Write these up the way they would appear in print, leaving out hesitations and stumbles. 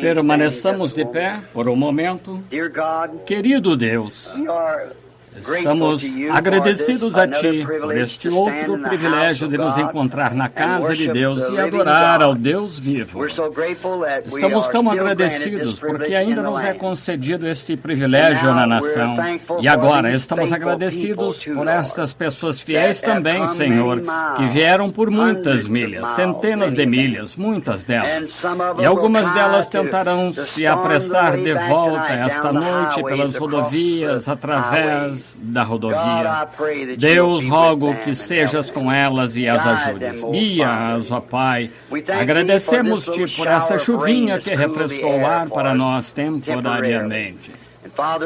Permaneçamos de pé por um momento. Querido Deus, estamos agradecidos a Ti por este outro privilégio de nos encontrar na casa de Deus e adorar ao Deus vivo. Estamos tão agradecidos porque ainda nos é concedido este privilégio na nação. E agora estamos agradecidos por estas pessoas fiéis também, Senhor, que vieram por muitas milhas, centenas de milhas, muitas delas. E algumas delas tentarão se apressar de volta esta noite pelas rodovias, através da rodovia. Deus, rogo que sejas com elas e as ajudes. Guia-as, ó Pai. Agradecemos-te por essa chuvinha que refrescou o ar para nós temporariamente.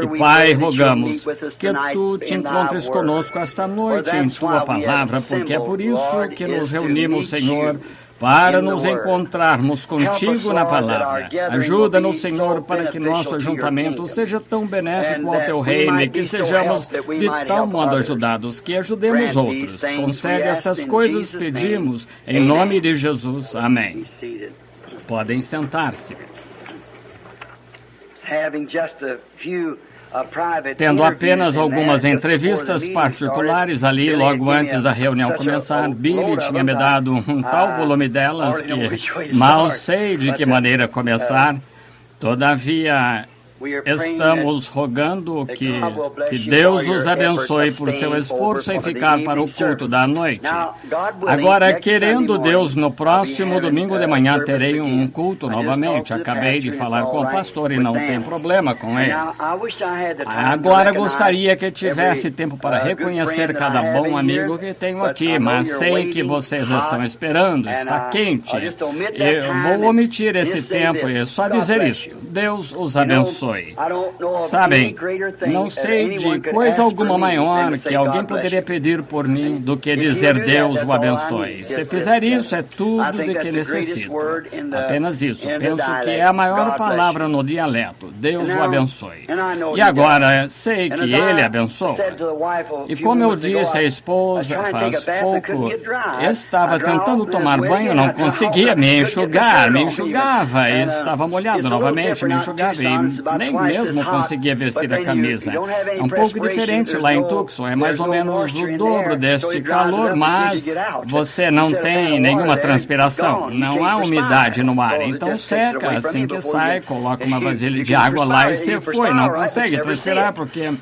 E, Pai, rogamos que Tu te encontres conosco esta noite em Tua palavra, porque é por isso que nos reunimos, Senhor, para nos encontrarmos contigo na palavra. Ajuda-nos, Senhor, para que nosso ajuntamento seja tão benéfico ao Teu reino e que sejamos de tal modo ajudados que ajudemos outros. Concede estas coisas, pedimos, em nome de Jesus. Amém. Podem sentar-se. Tendo apenas algumas entrevistas particulares ali logo antes da reunião começar, Billy tinha me dado um tal volume delas que mal sei de que maneira começar. Todavia, estamos rogando que Deus os abençoe por seu esforço em ficar para o culto da noite. Agora, querendo Deus, no próximo domingo de manhã terei um culto novamente. Acabei de falar com o pastor e não tem problema com eles. Agora gostaria que tivesse tempo para reconhecer cada bom amigo que tenho aqui, mas sei que vocês estão esperando, está quente. Eu vou omitir esse tempo e só dizer isso. Deus os abençoe. Sabem, não sei de coisa alguma maior que alguém poderia pedir por mim do que dizer Deus o abençoe. Se fizer isso, é tudo de que necessito. Apenas isso. Penso que é a maior palavra no dialeto. Deus o abençoe. E agora, sei que Ele abençoa. E como eu disse à esposa faz pouco, estava tentando tomar banho, não conseguia me enxugava, e estava molhado novamente, me enxugava e nem mesmo conseguia vestir a camisa. É um pouco diferente lá em Tucson, é mais ou menos o dobro deste calor, mas você não tem nenhuma transpiração, não há umidade no ar, então seca assim que sai, coloca uma vasilha de água lá e você foi, não consegue transpirar porque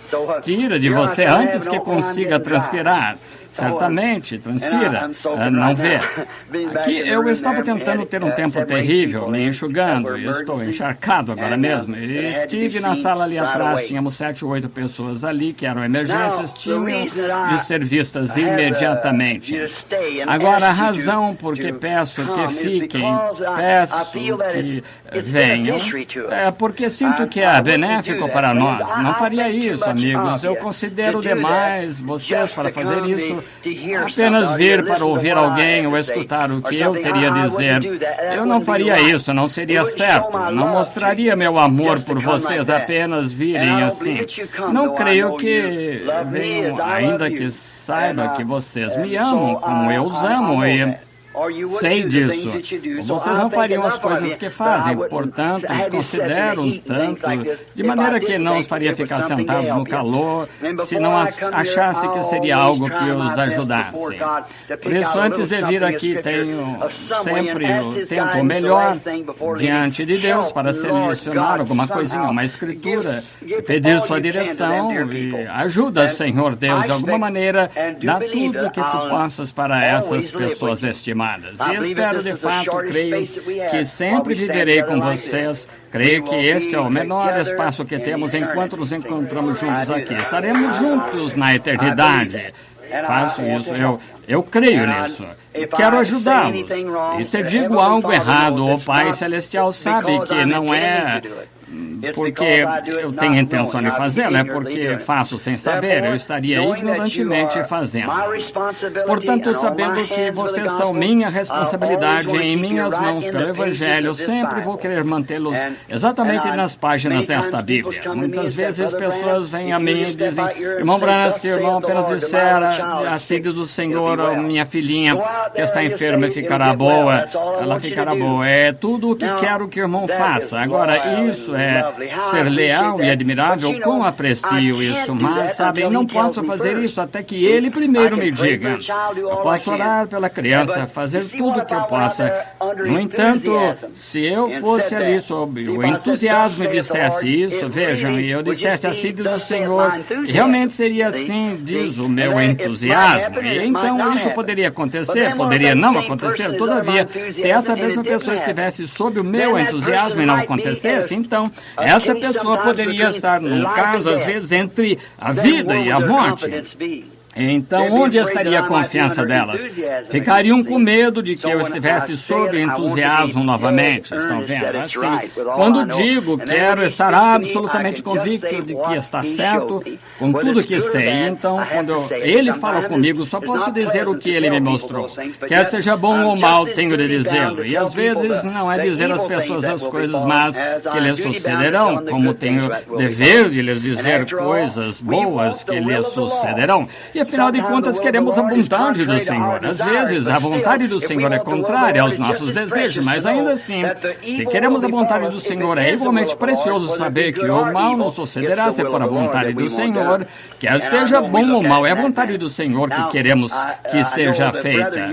tira de você antes que consiga transpirar. Certamente, transpira, não vê. Aqui eu estava tentando ter um tempo terrível, me enxugando, e estou encharcado agora mesmo. E estive na sala ali atrás, tínhamos 7 ou 8 pessoas ali que eram emergências, tinham de ser vistas imediatamente. Agora, a razão por que peço que fiquem, peço que venham, é porque sinto que é benéfico para nós. Não faria isso, amigos, eu considero demais vocês para fazer isso. Apenas vir para ouvir alguém ou escutar o que eu teria a dizer. Eu não faria isso, não seria certo. Não mostraria meu amor por vocês apenas virem assim. Não creio que venham, ainda que saiba que vocês me amam como eu os amo e sei disso. Vocês não fariam as coisas que fazem, portanto, os considero um tanto, de maneira que não os faria ficar sentados no calor, se não achasse que seria algo que os ajudasse. Por isso, antes de vir aqui, tento o melhor diante de Deus para selecionar alguma coisinha, uma escritura, pedir sua direção e ajuda, Senhor Deus, de alguma maneira, dá tudo o que tu possas para essas pessoas estimadas. E espero, de fato, creio que sempre viverei com vocês. Creio que este é o menor espaço que temos enquanto nos encontramos juntos aqui. Estaremos juntos na eternidade. Faço isso, eu creio nisso. Quero ajudá-los. E se digo algo errado, o Pai Celestial sabe que não é porque eu tenho intenção de fazê-lo, é porque faço sem saber, eu estaria ignorantemente fazendo. Portanto, sabendo que vocês são minha responsabilidade em minhas mãos pelo Evangelho, sempre vou querer mantê-los exatamente nas páginas desta Bíblia. Muitas vezes pessoas vêm a mim e dizem, irmão Branham, se o irmão apenas disser, assim diz o Senhor, minha filhinha que está enferma ficará boa, ela ficará boa. É tudo o que quero que o irmão faça. Agora, isso é ser leal e admirável, como aprecio isso, mas, sabem, não posso fazer isso até que ele primeiro me diga. Eu posso orar pela criança, fazer tudo o que eu possa. No entanto, se eu fosse ali sob o entusiasmo e dissesse isso, vejam, e eu dissesse assim diz o Senhor, realmente seria assim, diz o meu entusiasmo. E então isso poderia acontecer, poderia não acontecer. Todavia, se essa mesma pessoa estivesse sob o meu entusiasmo e não acontecesse, então essa pessoa poderia estar, num caso, às vezes, entre a vida e a morte. Então, onde estaria a confiança delas? Ficariam com medo de que eu estivesse sob entusiasmo novamente, estão vendo? Assim, quando digo quero estar absolutamente convicto de que está certo com tudo que sei, então, quando ele fala comigo, só posso dizer o que ele me mostrou. Quer seja bom ou mal, tenho de dizê-lo. E às vezes não é dizer às pessoas as coisas más que lhes sucederão, como tenho dever de lhes dizer coisas boas que lhes sucederão. E afinal de contas, queremos a vontade do Senhor. Às vezes, a vontade do Senhor é contrária aos nossos desejos, mas ainda assim, se queremos a vontade do Senhor, é igualmente precioso saber que o mal nos sucederá se for a vontade do Senhor, quer seja bom ou mal, é a vontade do Senhor que queremos que seja feita.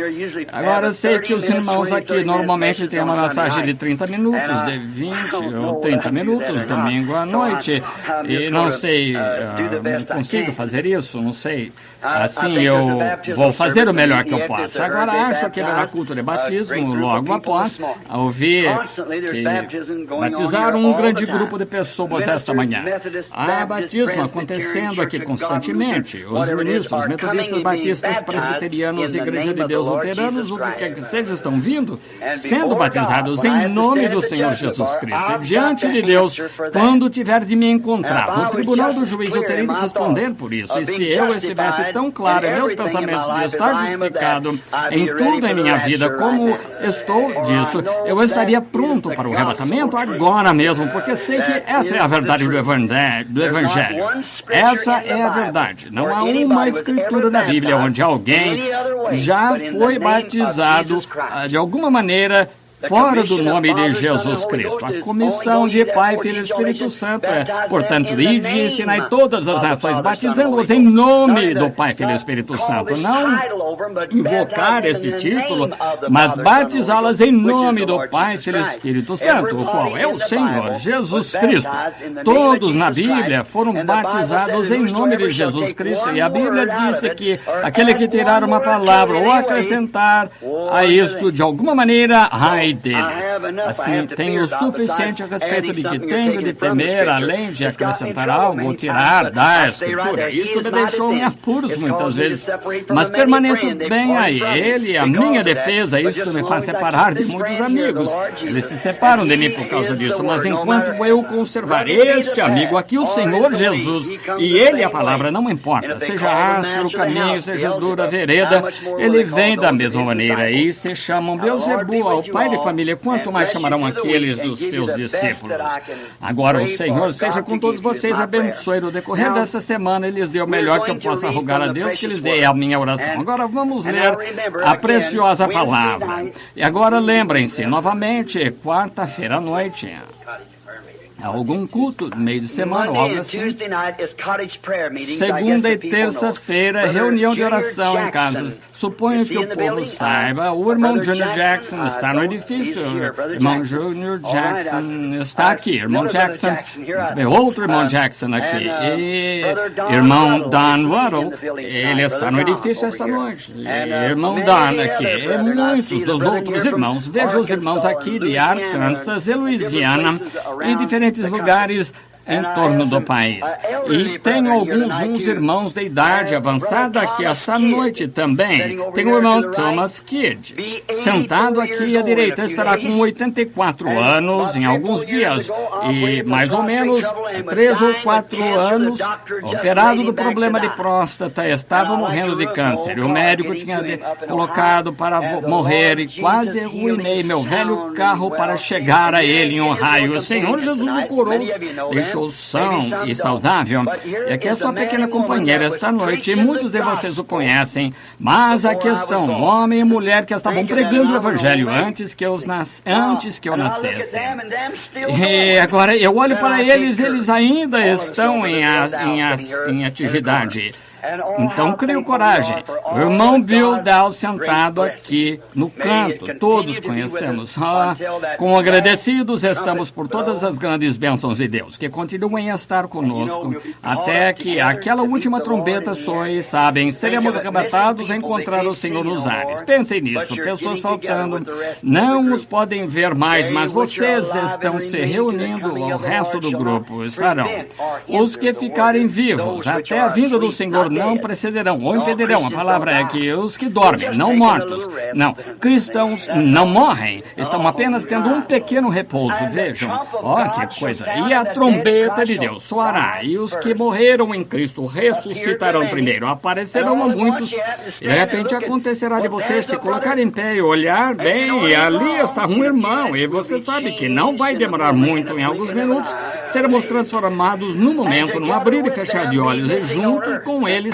Agora, sei que os irmãos aqui normalmente têm uma mensagem de 30 minutos, de 20 ou 30 minutos, domingo à noite, e não sei, não consigo fazer isso, não sei. Assim, eu vou fazer o melhor que eu posso. Agora, acho que haverá culto de batismo logo após ouvir que batizaram um grande grupo de pessoas esta manhã. Há batismo acontecendo aqui constantemente. Os ministros, metodistas, batistas, presbiterianos, Igreja de Deus, luteranos, o que quer que seja, estão vindo, sendo batizados em nome do Senhor Jesus Cristo. Diante de Deus, quando tiver de me encontrar no tribunal do juiz, eu terei de responder por isso. E se eu estivesse tão claro em meus pensamentos de estar justificado em tudo em minha vida como estou disso, eu estaria pronto para o arrebatamento agora mesmo, porque sei que essa é a verdade do Evangelho. Essa é a verdade. Não há uma escritura na Bíblia onde alguém já foi batizado de alguma maneira fora do nome de Jesus Cristo. A comissão de Pai, Filho e Espírito Santo é, portanto, ide e ensinai todas as nações, batizando-os em nome do Pai, Filho e Espírito Santo. Não invocar esse título, mas batizá-las em nome do Pai, Filho e Espírito Santo, o qual é o Senhor Jesus Cristo. Todos na Bíblia foram batizados em nome de Jesus Cristo, e a Bíblia disse que aquele que tirar uma palavra ou acrescentar a isto de alguma maneira, ai deles. Assim, tenho o suficiente a respeito de que tenho de temer, além de acrescentar algo ou tirar da Escritura. Isso me deixou em apuros muitas vezes, mas permaneço bem aí. Ele, a minha defesa, isso me faz separar de muitos amigos. Eles se separam de mim por causa disso, mas enquanto eu conservar este amigo aqui, o Senhor Jesus, e ele, a palavra, não importa, seja áspero o caminho, seja dura a vereda, ele vem da mesma maneira. E se chamam Beelzebul, ao pai de família, quanto mais chamarão aqueles dos seus discípulos. Agora o Senhor seja com todos vocês, abençoe no decorrer dessa semana e lhes dê o melhor que eu possa rogar a Deus que lhes dê a minha oração. Agora vamos ler a preciosa palavra. E agora lembrem-se, novamente, quarta-feira à noite, algum culto no meio de semana ou algo assim. Segunda e terça-feira, reunião de oração em casas. Suponho que o povo saiba, o irmão Junior Jackson está no edifício. O irmão Junior Jackson está aqui. Irmão Jackson, outro irmão Jackson aqui. E irmão Don Ruddle, ele está no edifício esta noite. E irmão Don aqui. E muitos dos outros irmãos. Vejo os irmãos aqui de Arkansas e Louisiana e diferentes lugares em torno do país. E tenho uns irmãos de idade avançada aqui esta noite também. Tenho o irmão Thomas Kidd, sentado aqui à direita, estará com 84 anos em alguns dias, e mais ou menos 3 ou 4 anos, operado do problema de próstata, estava morrendo de câncer. E o médico tinha colocado para morrer e quase arruinei meu velho carro para chegar a ele em Ohio. O Senhor Jesus o curou, deixou são e saudável. E aqui é a sua pequena companheira esta noite, e muitos de vocês o conhecem, mas aqui estão homem e mulher que estavam pregando o Evangelho antes que eu nascesse. E agora eu olho para eles ainda estão em atividade. Então, crio coragem. O irmão Bill Dow sentado aqui no canto, todos conhecemos. Com agradecidos estamos por todas as grandes bênçãos de Deus, que continuem a estar conosco, até que aquela última trombeta soe, sabem, seremos arrebatados a encontrar o Senhor nos ares. Pensem nisso, pessoas faltando, não os podem ver mais, mas vocês estão se reunindo ao resto do grupo, estarão. Os que ficarem vivos até a vinda do Senhor não precederão ou impedirão. A palavra é que os que dormem, não mortos. Não, cristãos não morrem. Estão apenas tendo um pequeno repouso. Vejam, que coisa. E a trombeta de Deus soará. E os que morreram em Cristo ressuscitarão primeiro. Aparecerão a muitos. E de repente acontecerá de você se colocar em pé e olhar bem. E ali está um irmão. E você sabe que não vai demorar muito. Em alguns minutos seremos transformados no momento, num abrir e fechar de olhos. E junto com ele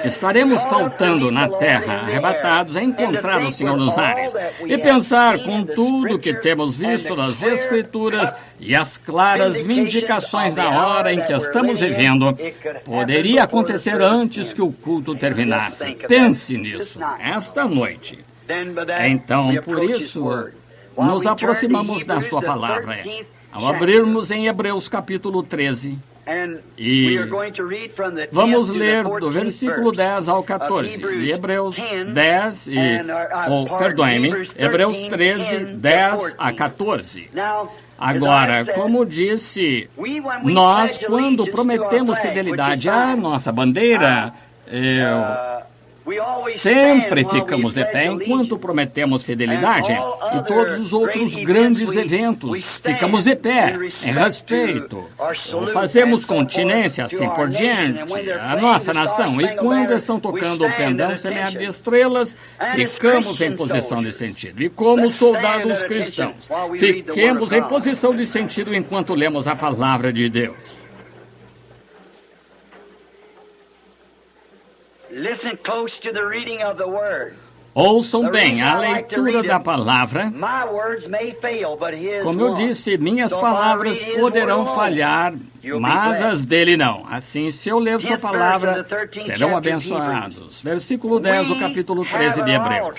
estaremos faltando na terra, arrebatados a encontrar o Senhor nos ares. E pensar com tudo que temos visto nas Escrituras e as claras vindicações da hora em que estamos vivendo, poderia acontecer antes que o culto terminasse. Pense nisso, esta noite. Então, por isso, nos aproximamos da sua palavra. Ao abrirmos em Hebreus capítulo 13, e vamos ler do versículo 10 ao 14, de Hebreus 10, Hebreus 13, 10 a 14. Agora, como disse, nós, quando prometemos fidelidade à nossa bandeira, sempre ficamos de pé enquanto prometemos fidelidade. E todos os outros grandes eventos, ficamos de pé, em respeito. Fazemos continência, assim por diante, a nossa nação. E quando estão tocando o pendão semeado de estrelas, ficamos em posição de sentido. E como soldados cristãos, fiquemos em posição de sentido enquanto lemos a palavra de Deus. Listen close to the reading of the word. Ouçam bem a leitura da palavra. Como eu disse, minhas palavras poderão falhar, mas as dele não. Assim, se eu ler sua palavra, serão abençoados. Versículo 10 do capítulo 13 de Hebreus.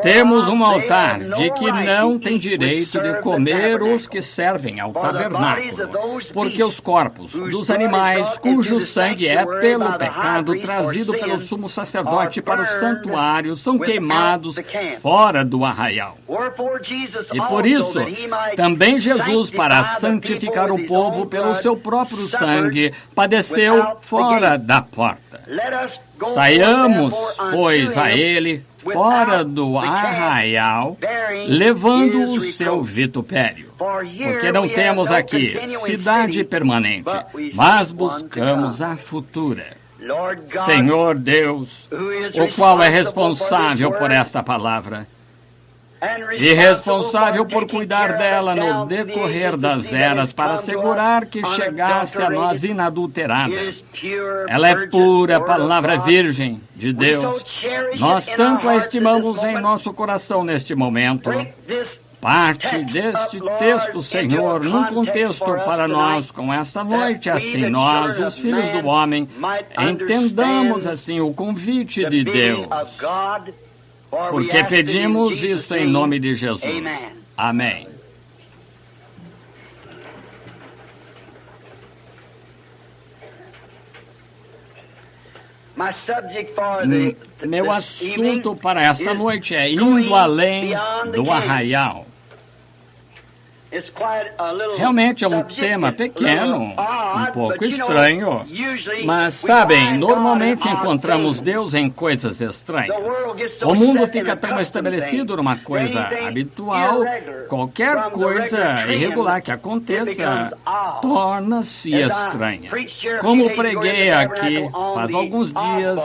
Temos um altar de que não tem direito de comer os que servem ao tabernáculo, porque os corpos dos animais cujo sangue é pelo pecado trazido pelo sumo sacerdote para o santuário são queimados fora do arraial. E por isso, também Jesus, para santificar o povo pelo seu próprio sangue, padeceu fora da porta. Saiamos, pois, a ele fora do arraial, levando o seu vitupério. Porque não temos aqui cidade permanente, mas buscamos a futura. Senhor Deus, o qual é responsável por esta palavra, e responsável por cuidar dela no decorrer das eras para assegurar que chegasse a nós inadulterada. Ela é pura palavra virgem de Deus. Nós tanto a estimamos em nosso coração neste momento. Parte deste texto, Senhor, num contexto para nós com esta noite, assim nós, os filhos do homem, entendamos assim o convite de Deus. Porque pedimos isto em nome de Jesus. Amém. Meu assunto para esta noite é indo além do arraial. Realmente é um tema pequeno, um pouco estranho, mas sabem, normalmente encontramos Deus em coisas estranhas. O mundo fica tão estabelecido numa coisa habitual, qualquer coisa irregular que aconteça torna-se estranha. Como preguei aqui faz alguns dias,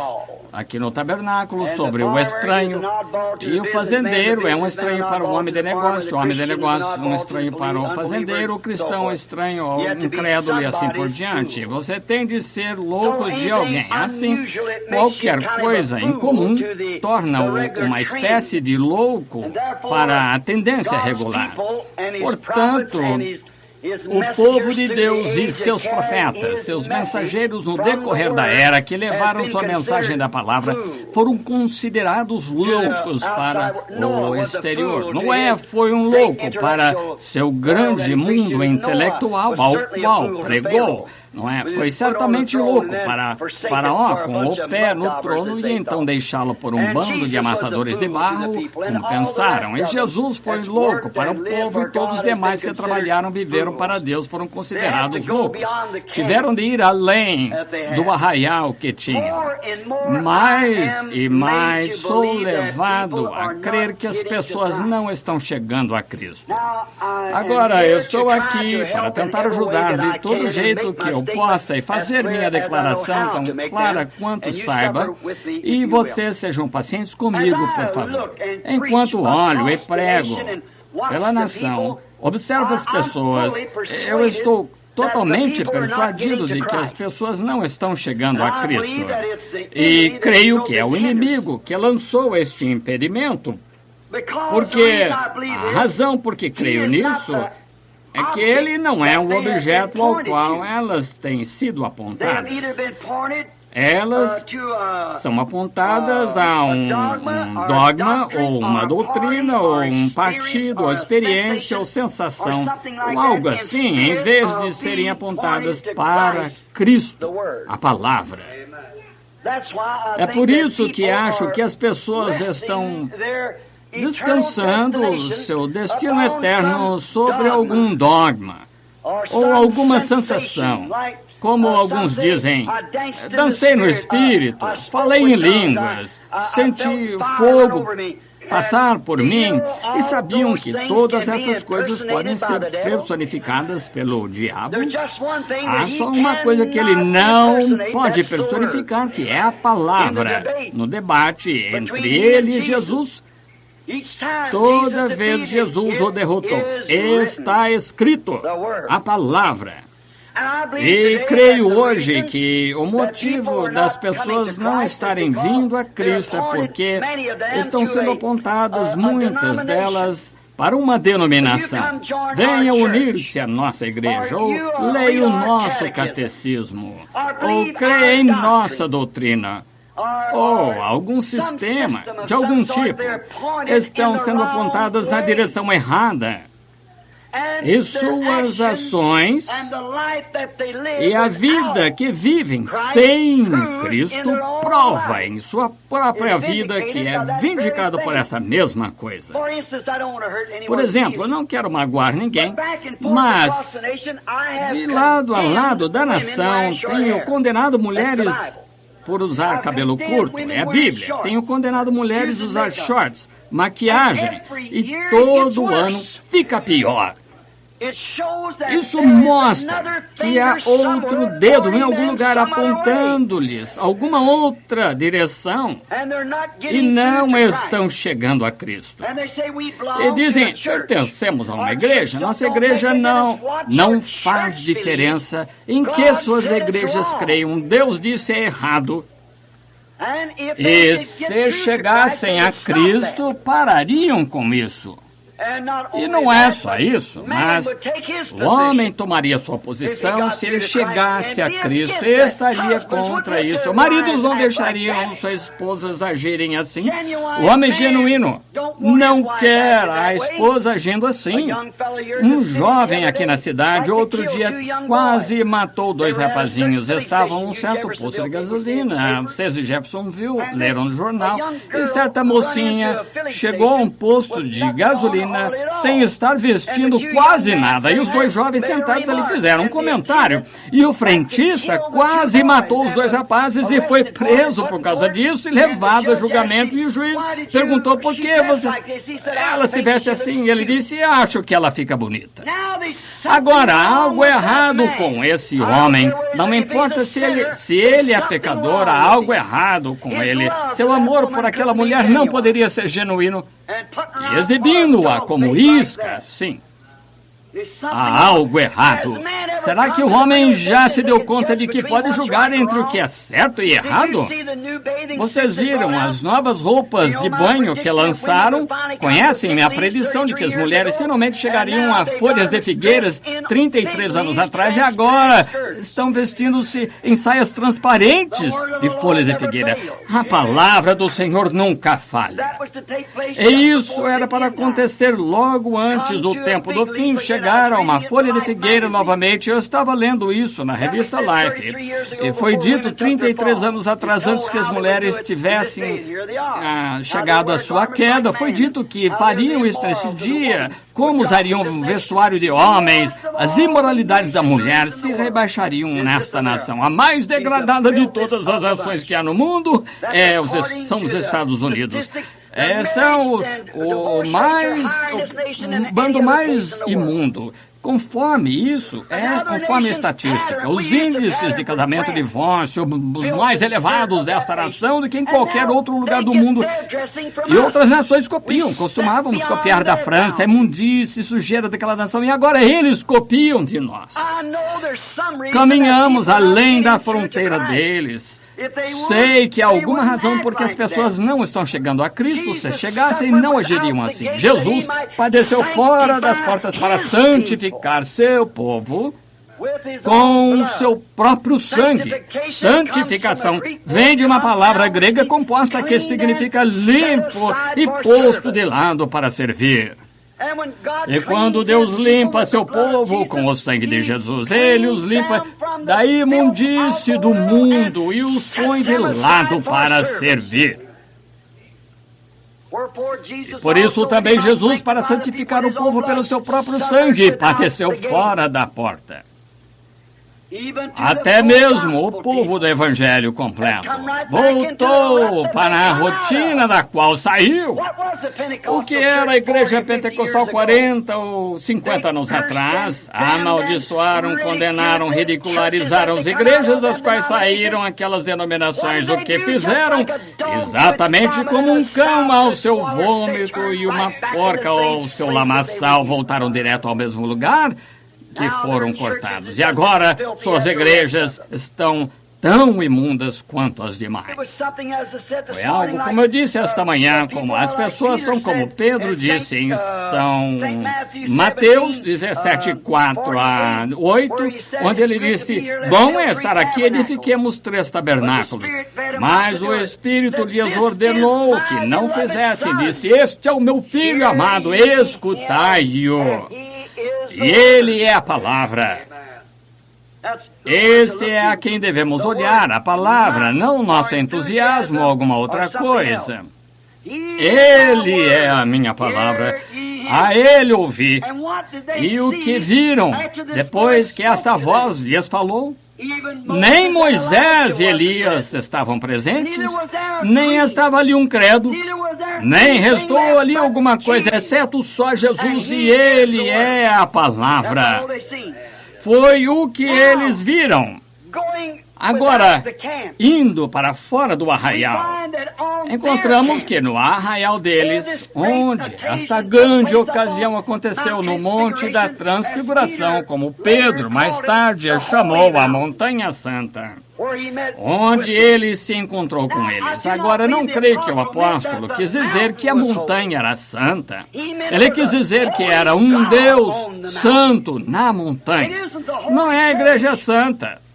aqui no tabernáculo, sobre o estranho, e o fazendeiro é um estranho para o homem de negócio, o homem de negócio um estranho para o fazendeiro, o cristão é estranho ao incrédulo e assim por diante. Você tem de ser louco de alguém. Assim, qualquer coisa em comum torna-o uma espécie de louco para a tendência regular. Portanto, o povo de Deus e seus profetas, seus mensageiros no decorrer da era que levaram sua mensagem da palavra, foram considerados loucos para o exterior. Noé foi um louco para seu grande mundo intelectual ao qual pregou. Noé foi certamente louco para Faraó com o pé no trono e então deixá-lo por um bando de amassadores de barro, como pensaram. E Jesus foi louco para o povo e todos os demais que trabalharam, viveram para Deus, foram considerados loucos. Tiveram de ir além do arraial que tinham. Mais e mais sou levado a crer que as pessoas não estão chegando a Cristo. Agora, eu estou aqui para tentar ajudar de todo jeito que eu possa e fazer minha declaração tão clara quanto saiba, e vocês sejam pacientes comigo, por favor. Enquanto olho e prego pela nação, observo as pessoas, eu estou totalmente persuadido de que as pessoas não estão chegando a Cristo. E creio que é o inimigo que lançou este impedimento, porque a razão por que creio nisso é que ele não é o objeto ao qual elas têm sido apontadas. Elas são apontadas a um dogma, ou uma doutrina, ou um partido, ou experiência, ou sensação, ou algo assim, em vez de serem apontadas para Cristo, a palavra. É por isso que acho que as pessoas estão descansando seu destino eterno sobre algum dogma ou alguma sensação. Como alguns dizem, dancei no Espírito, falei em línguas, senti fogo passar por mim, e sabiam que todas essas coisas podem ser personificadas pelo diabo. Há só uma coisa que ele não pode personificar, que é a palavra. No debate entre ele e Jesus, toda vez Jesus o derrotou. Está escrito, a palavra. E creio hoje que o motivo das pessoas não estarem vindo a Cristo é porque estão sendo apontadas, muitas delas, para uma denominação. Venha unir-se à nossa igreja, ou leia o nosso catecismo, ou creia em nossa doutrina, ou algum sistema de algum tipo. Estão sendo apontadas na direção errada. E suas ações e a vida que vivem sem Cristo prova em sua própria vida que é vindicado por essa mesma coisa. Por exemplo, eu não quero magoar ninguém, mas de lado a lado da nação tenho condenado mulheres por usar cabelo curto, é a Bíblia. Tenho condenado mulheres a usar shorts, maquiagem, e todo ano fica pior. Isso mostra que há outro dedo em algum lugar apontando-lhes alguma outra direção e não estão chegando a Cristo. E dizem, pertencemos a uma igreja, nossa igreja não faz diferença em que suas igrejas creiam. Deus disse é errado. E se chegassem a Cristo, parariam com isso. E não é só isso, mas o homem tomaria sua posição se ele chegasse a Cristo e estaria contra isso. Maridos não deixariam suas esposas agirem assim. O homem genuíno não quer a esposa agindo assim. Um jovem aqui na cidade, outro dia, quase matou 2 rapazinhos. Estavam num certo posto de gasolina. Vocês de Jeffersonville leram no jornal. E certa mocinha chegou a um posto de gasolina piscina sem estar vestindo quase nada. E os dois jovens sentados ali fizeram um comentário. E o frentista quase matou os dois rapazes e foi preso por causa disso e levado a julgamento. E o juiz perguntou por que ela se veste assim. Ele disse, acho que ela fica bonita. Agora, há algo errado com esse homem. Não importa se ele é pecador, há algo errado com ele. Seu amor por aquela mulher não poderia ser genuíno. E exibindo-a como isca, sim. Há algo errado. Será que o homem já se deu conta de que pode julgar entre o que é certo e errado? Vocês viram as novas roupas de banho que lançaram? Conhecem a predição de que as mulheres finalmente chegariam a folhas de figueiras 33 anos atrás e agora estão vestindo-se em saias transparentes de folhas de figueira. A palavra do Senhor nunca falha. E isso era para acontecer logo antes do tempo do fim. Chegaram a uma folha de figueira novamente. Eu estava lendo isso na revista Life. E foi dito 33 anos atrás, antes que as mulheres tivessem chegado à sua queda, foi dito que fariam isso nesse dia, como usariam o vestuário de homens, as imoralidades da mulher se rebaixariam nesta nação. A mais degradada de todas as nações que há no mundo são os Estados Unidos. São o bando mais imundo. Conforme a estatística, os índices de casamento e divórcio, os mais elevados desta nação do que em qualquer outro lugar do mundo. E outras nações copiam. Costumávamos copiar da França, a imundície, sujeira daquela nação, e agora eles copiam de nós. Caminhamos além da fronteira deles. Sei que há alguma razão porque as pessoas não estão chegando a Cristo. Se chegassem, não agiriam assim. Jesus padeceu fora das portas para santificar seu povo com seu próprio sangue. Santificação vem de uma palavra grega composta que significa limpo e posto de lado para servir. E quando Deus limpa seu povo com o sangue de Jesus, Ele os limpa da imundície do mundo e os põe de lado para servir. E por isso também Jesus, para santificar o povo pelo seu próprio sangue, padeceu fora da porta. Até mesmo o povo do Evangelho completo voltou para a rotina da qual saiu. O que era a igreja pentecostal 40 ou 50 anos atrás? Amaldiçoaram, condenaram, ridicularizaram as igrejas das quais saíram aquelas denominações. O que fizeram? Exatamente como um cão ao seu vômito e uma porca ao seu lamaçal, voltaram direto ao mesmo lugar que foram cortados. E agora suas igrejas estão tão imundas quanto as demais. Foi algo, como eu disse esta manhã, como as pessoas são como Pedro disse em São Mateus 17, 4 a 8, onde ele disse, bom é estar aqui, edifiquemos 3 tabernáculos. Mas o Espírito lhes ordenou que não fizessem. Disse, este é o meu filho amado, escutai-o. E ele é a palavra. Esse é a quem devemos olhar, a palavra, não o nosso entusiasmo ou alguma outra coisa. Ele é a minha palavra. A ele ouvi. E o que viram depois que esta voz lhes falou? Nem Moisés e Elias estavam presentes, nem estava ali um credo, nem restou ali alguma coisa, exceto só Jesus, e Ele é a palavra. Foi o que eles viram. Agora, indo para fora do arraial, encontramos que no arraial deles, onde esta grande ocasião aconteceu no Monte da Transfiguração, como Pedro mais tarde a chamou a Montanha Santa, onde ele se encontrou com eles. Agora, não creio que o apóstolo quis dizer que a montanha era santa. Ele quis dizer que era um Deus santo na montanha. Não é a igreja santa.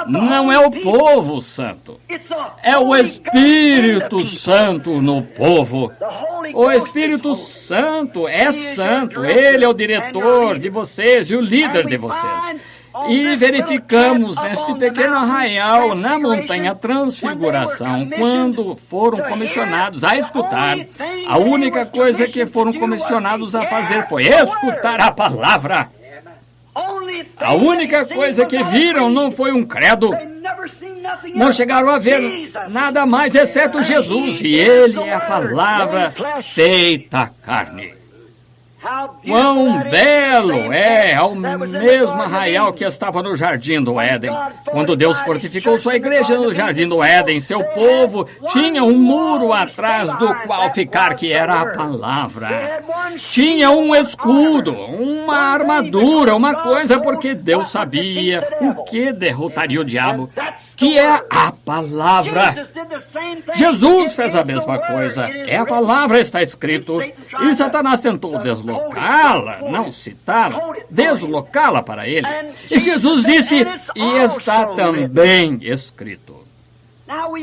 Não é o povo santo, é o Espírito Santo no povo. O Espírito Santo é santo, ele é o diretor de vocês e o líder de vocês. E verificamos neste pequeno arraial, na Montanha Transfiguração, quando foram comissionados a escutar, a única coisa que foram comissionados a fazer foi escutar a palavra. A única coisa que viram não foi um credo. Não chegaram a ver nada mais exceto Jesus, e Ele é a palavra feita carne. Quão belo é o mesmo arraial que estava no Jardim do Éden. Quando Deus fortificou sua igreja no Jardim do Éden, seu povo tinha um muro atrás do qual ficar, que era a palavra. Tinha um escudo, uma armadura, uma coisa, porque Deus sabia o que derrotaria o diabo, que é a palavra. Jesus fez a mesma coisa. É a palavra, está escrito. E Satanás tentou deslocá-la, não citá-la, deslocá-la para ele. E Jesus disse, e está também escrito.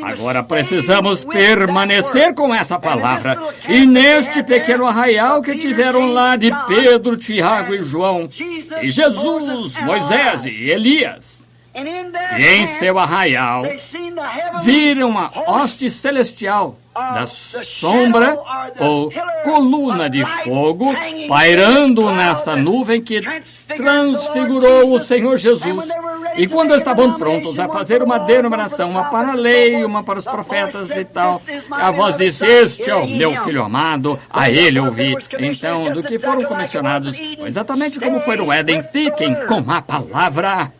Agora precisamos permanecer com essa palavra. E neste pequeno arraial que tiveram lá de Pedro, Tiago e João, e Jesus, Moisés e Elias, e em seu arraial viram a hoste celestial da sombra ou coluna de fogo pairando nessa nuvem que transfigurou o Senhor Jesus. E quando estavam prontos a fazer uma denominação, uma para a lei, uma para os profetas e tal, a voz disse, este é o meu filho amado, a ele ouvi. Então, do que foram comissionados, foi exatamente como foi no Éden, fiquem com a palavra.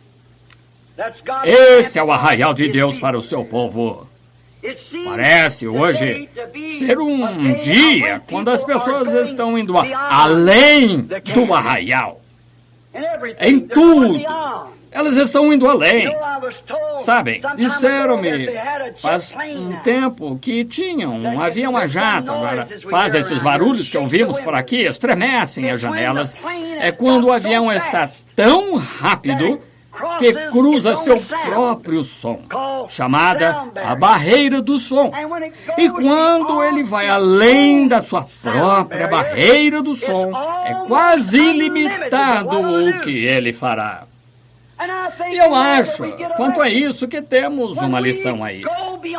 Esse é o arraial de Deus para o seu povo. Parece hoje ser um dia quando as pessoas estão indo além do arraial. Em tudo. Elas estão indo além. Sabem, disseram-me faz um tempo que tinham um avião a jato, agora faz esses barulhos que ouvimos por aqui, estremecem as janelas. É quando o avião está tão rápido que cruza seu próprio som, chamada a barreira do som. E quando ele vai além da sua própria barreira do som, é quase ilimitado o que ele fará. E eu acho, quanto a isso, que temos uma lição aí.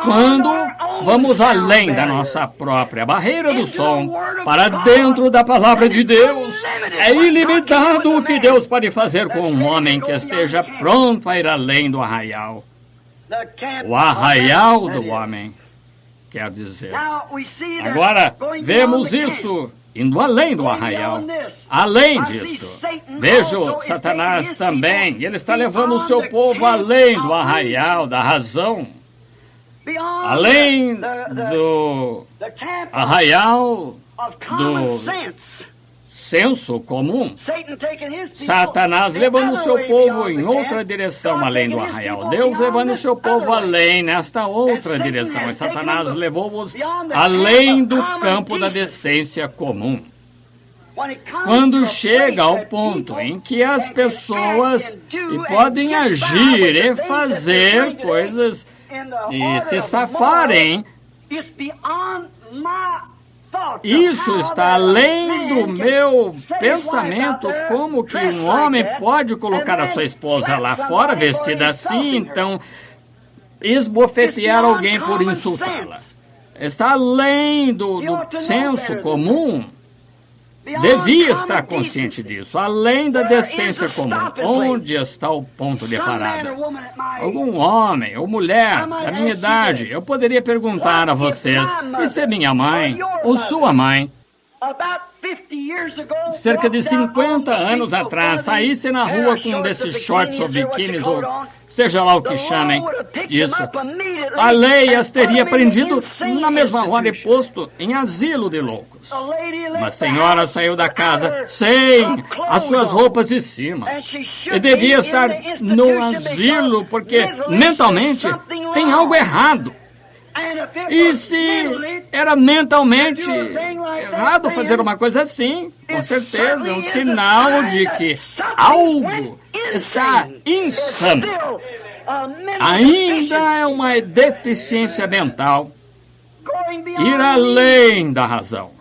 Quando vamos além da nossa própria barreira do som, para dentro da palavra de Deus, é ilimitado o que Deus pode fazer com um homem que esteja pronto a ir além do arraial. O arraial do homem, quer dizer. Agora, vemos isso indo além do arraial. Além disto, vejo Satanás também. Ele está levando o seu povo além do arraial da razão. Além do arraial do senso comum. Satanás levando o seu povo em outra direção além do arraial. Deus levando o seu povo além nesta outra direção. E Satanás levou-os além do campo da decência comum. Quando chega ao ponto em que as pessoas podem agir e fazer coisas e se safarem, isso está além do meu pensamento. Como que um homem pode colocar a sua esposa lá fora vestida assim, então esbofetear alguém por insultá-la? Está além do senso comum. Devia estar consciente disso, além da decência comum. Onde está o ponto de parada? Algum homem ou mulher da minha idade, eu poderia perguntar a vocês, e se minha mãe ou sua mãe, cerca de 50 anos atrás, saísse na rua com um desses shorts ou biquínis, ou seja lá o que chamem disso, a lei as teria prendido na mesma hora e posto em asilo de loucos. Uma senhora saiu da casa sem as suas roupas de cima e devia estar no asilo porque mentalmente tem algo errado. E se era mentalmente errado fazer uma coisa assim, com certeza é um sinal de que algo está insano. Ainda é uma deficiência mental. Ir além da razão.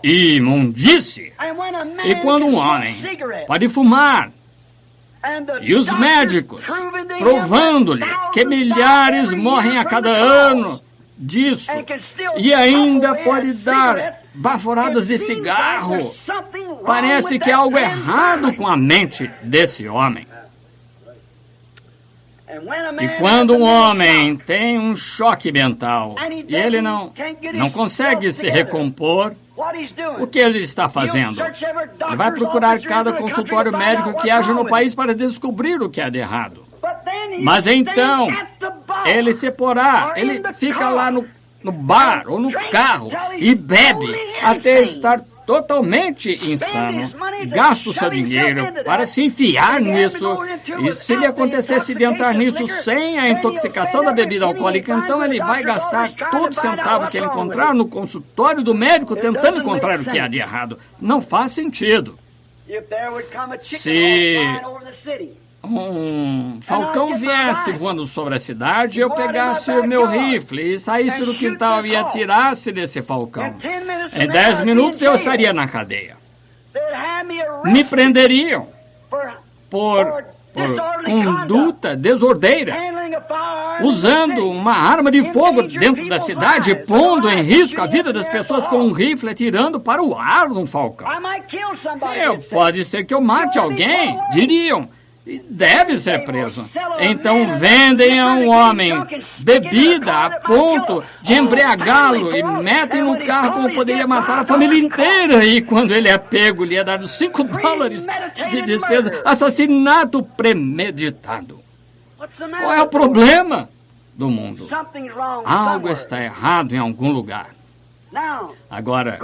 Imundície. E quando um homem pode fumar E os médicos, provando-lhe que milhares morrem a cada ano disso, e ainda pode dar baforadas de cigarro. Parece que há algo errado com a mente desse homem. E quando um homem tem um choque mental e ele não consegue se recompor, o que ele está fazendo? Ele vai procurar cada consultório médico que haja no país para descobrir o que há de errado. Mas então, ele se porá, ele fica lá no bar ou no carro e bebe até estar totalmente insano. Gasta o seu dinheiro para se enfiar nisso. E se lhe acontecesse de entrar nisso sem a intoxicação da bebida alcoólica, então ele vai gastar todo centavo que ele encontrar no consultório do médico tentando encontrar o que há de errado. Não faz sentido. Se um falcão viesse voando sobre a cidade, eu pegasse o meu rifle e saísse do quintal e atirasse desse falcão. Em 10 minutos eu estaria na cadeia. Me prenderiam por conduta desordeira, usando uma arma de fogo dentro da cidade, pondo em risco a vida das pessoas com um rifle atirando para o ar de um falcão. Pode ser que eu mate alguém, diriam. E deve ser preso. Então vendem a um homem bebida a ponto de embriagá-lo e metem no carro como poderia matar a família inteira. E quando ele é pego, lhe é dado $5 de despesa. Assassinato premeditado. Qual é o problema do mundo? Algo está errado em algum lugar. Agora,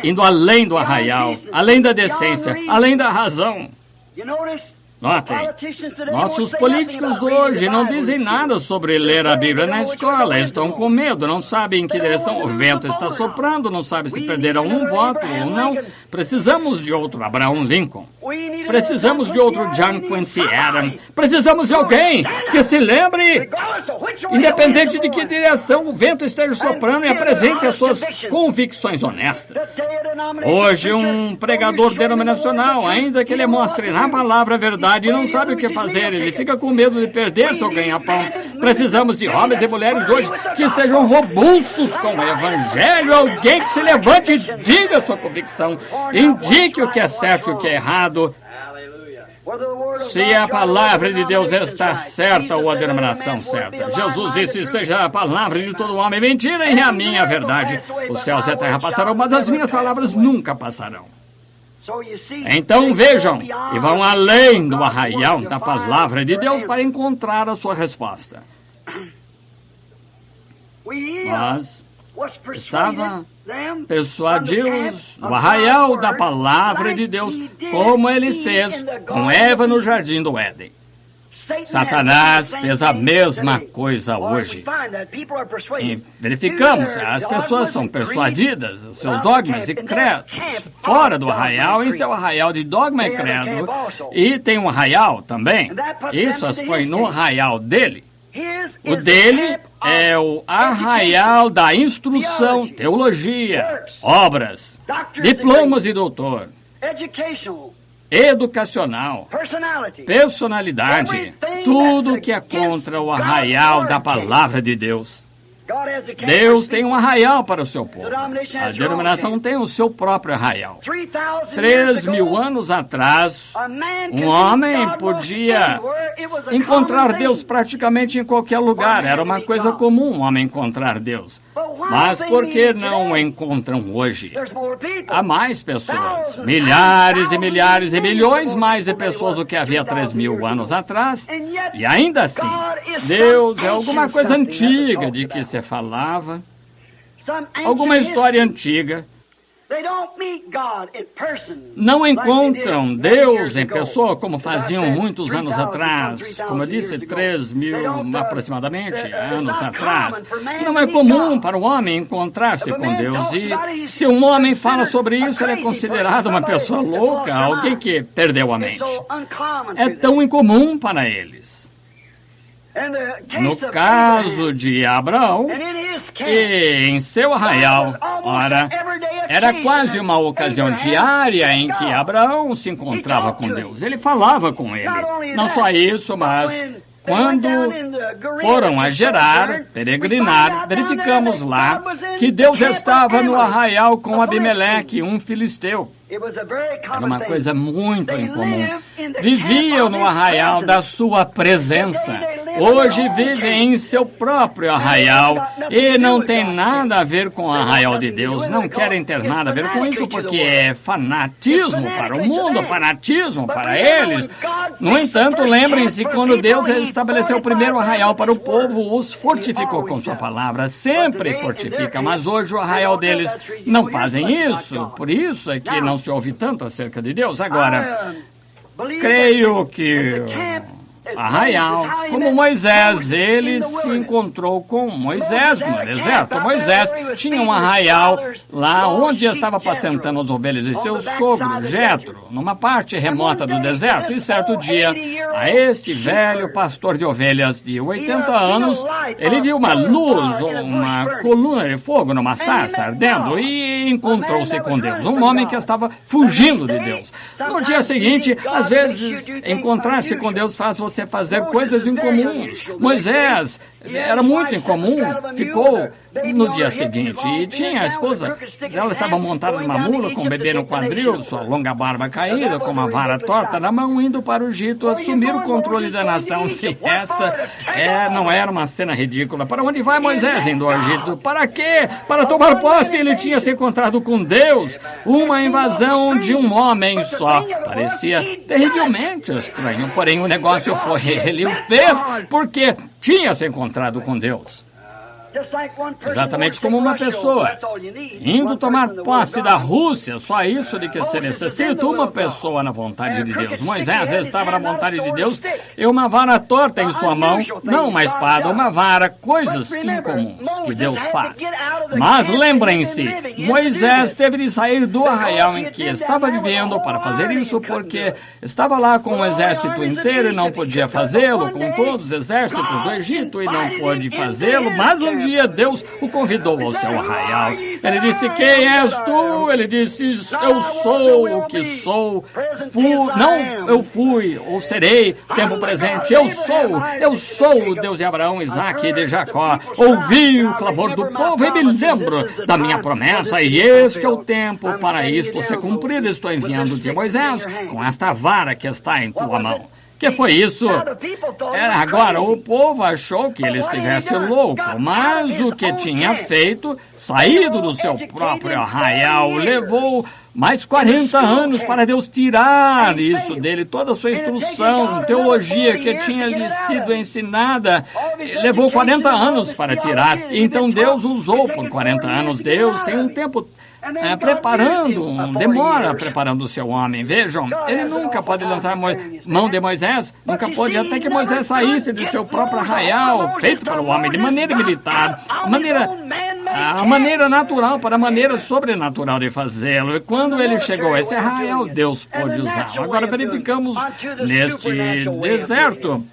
indo além do arraial, além da decência, além da razão. Notem, nossos políticos hoje não dizem nada sobre ler a Bíblia na escola. Estão com medo, não sabem em que direção o vento está soprando, não sabem se perderão um voto ou não. Precisamos de outro Abraham Lincoln. Precisamos de outro John Quincy Adams. Precisamos de alguém que se lembre, independente de que direção o vento esteja soprando, e apresente as suas convicções honestas. Hoje, um pregador denominacional, ainda que ele mostre na palavra a verdade, e não sabe o que fazer, ele fica com medo de perder seu ganha-pão. Precisamos de homens e mulheres hoje que sejam robustos com o Evangelho, alguém que se levante e diga sua convicção, indique o que é certo e o que é errado. Se a palavra de Deus está certa ou a denominação certa. Jesus disse, seja a palavra de todo homem mentira e a minha verdade. Os céus e a terra passarão, mas as minhas palavras nunca passarão. Então vejam, e vão além do arraial da palavra de Deus para encontrar a sua resposta. Nós estava persuadidos no arraial da palavra de Deus, como ele fez com Eva no jardim do Éden. Satanás fez a mesma coisa hoje. E verificamos, as pessoas são persuadidas, os seus dogmas e credos, fora do arraial, em seu arraial de dogma e credo, e tem um arraial também, isso as põe no arraial dele. O dele é o arraial da instrução, teologia, obras, diplomas de doutor, educacional, personalidade, tudo que é contra o arraial da palavra de Deus. Deus tem um arraial para o seu povo. A denominação tem o seu próprio arraial. 3.000 anos atrás, um homem podia encontrar Deus praticamente em qualquer lugar. Era uma coisa comum um homem encontrar Deus. Mas por que não o encontram hoje? Há mais pessoas. Milhares e milhares e milhões mais de pessoas do que havia 3.000 anos atrás. E ainda assim, Deus é alguma coisa antiga de que se falava, alguma história antiga. Não encontram Deus em pessoa como faziam muitos anos atrás, como eu disse, 3.000 aproximadamente anos atrás. Não é comum para o homem encontrar-se com Deus, e se um homem fala sobre isso, ele é considerado uma pessoa louca, alguém que perdeu a mente. É tão incomum para eles. No caso de Abraão, e em seu arraial, ora, Era quase uma ocasião diária em que Abraão se encontrava com Deus. Ele falava com ele. Não só isso, mas quando foram a Gerar, peregrinar, verificamos lá que Deus estava no arraial com Abimeleque, um filisteu. Era uma coisa muito incomum. Viviam no arraial da sua presença. Hoje vivem em seu próprio arraial e não tem nada a ver com o arraial de Deus. Não querem ter nada a ver com isso porque é fanatismo para o mundo, fanatismo para eles. No entanto, lembrem-se, quando Deus estabeleceu o primeiro arraial para o povo, os fortificou com sua palavra. Sempre fortifica, mas hoje o arraial deles não fazem isso. Por isso é que não se ouve tanto acerca de Deus. Agora, creio que arraial, como Moisés, ele se encontrou com Moisés no deserto. Moisés tinha um arraial lá onde estava apacentando as ovelhas de seu sogro, Jetro, numa parte remota do deserto. E certo dia, a este velho pastor de ovelhas de 80 anos, ele viu uma luz, uma coluna de fogo numa sarça ardendo e encontrou-se com Deus, um homem que estava fugindo de Deus. No dia seguinte, às vezes, encontrar-se com Deus faz você fazer coisas incomuns. Moisés era muito incomum, ficou no dia seguinte. E tinha a esposa, ela estava montada numa mula com um bebê no quadril, sua longa barba caída, com uma vara torta na mão, indo para o Egito assumir o controle da nação. Se essa não era uma cena ridícula. Para onde vai Moisés indo ao Egito? Para quê? Para tomar posse. Ele tinha se encontrado com Deus. Uma invasão de um homem só. Parecia terrivelmente estranho, porém o negócio foi ele o fez porque tinha se encontrado com Deus. Exatamente como uma pessoa indo tomar posse da Rússia, só isso de que se necessita uma pessoa na vontade de Deus. Moisés estava na vontade de Deus e uma vara torta em sua mão, não uma espada, uma vara, coisas incomuns que Deus faz. Mas lembrem-se, Moisés teve de sair do arraial em que estava vivendo para fazer isso porque estava lá com o exército inteiro e não podia fazê-lo, com todos os exércitos do Egito e não pôde fazê-lo, mas um dia Deus o convidou ao seu arraial. Ele disse, quem és tu? Ele disse, eu sou o que sou. Eu fui, ou serei, tempo presente. Eu sou o Deus de Abraão, Isaque e de Jacó. Ouvi o clamor do povo e me lembro da minha promessa. E este é o tempo para isto se cumprir. Estou enviando-te, Moisés, com esta vara que está em tua mão. Que foi isso? Agora, o povo achou que ele estivesse louco, mas o que tinha feito, saído do seu próprio arraial, levou mais 40 anos para Deus tirar isso dele, toda a sua instrução, teologia que tinha lhe sido ensinada, levou 40 anos para tirar. Então Deus usou por 40 anos. Deus tem um tempo demora preparando o seu homem. Vejam, ele nunca pode lançar mão de Moisés, nunca pode, até que Moisés saísse do seu próprio arraial, feito para o homem de maneira militar, a maneira natural para a maneira sobrenatural de fazê-lo. E quando ele chegou a esse arraial, Deus pôde usá-lo. Agora verificamos neste deserto.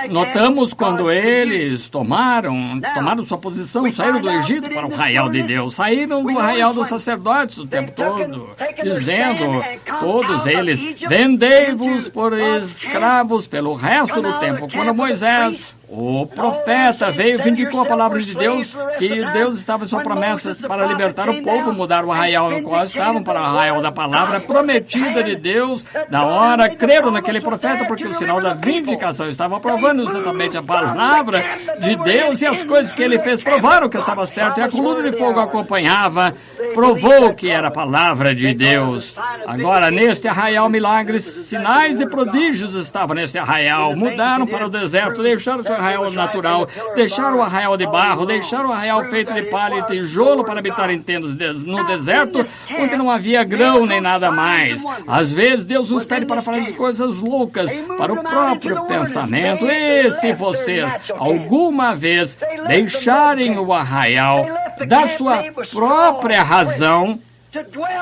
Notamos quando eles tomaram sua posição, saíram do Egito para o arraial de Deus, saíram do arraial dos sacerdotes o tempo todo, dizendo, todos eles, vendei-vos por escravos pelo resto do tempo. Quando Moisés, o profeta, vindicou a palavra de Deus, que Deus estava em sua promessa para libertar o povo, mudar o arraial no qual estavam para o arraial da palavra prometida de Deus. Da hora, creram naquele profeta, porque o sinal da vindicação estava provando exatamente a palavra de Deus, e as coisas que ele fez provaram que estava certo, e a coluna de fogo acompanhava, provou que era a palavra de Deus. Agora, neste arraial, milagres, sinais e prodígios estavam nesse arraial. Mudaram para o deserto, deixaram o seu arraial natural, deixaram o arraial de barro, deixaram o arraial feito de palha e tijolo para habitar em tendas no deserto, onde não havia grão nem nada mais. Às vezes, Deus nos pede para fazer coisas loucas para o próprio pensamento. E se vocês alguma vez deixarem o arraial da sua própria razão,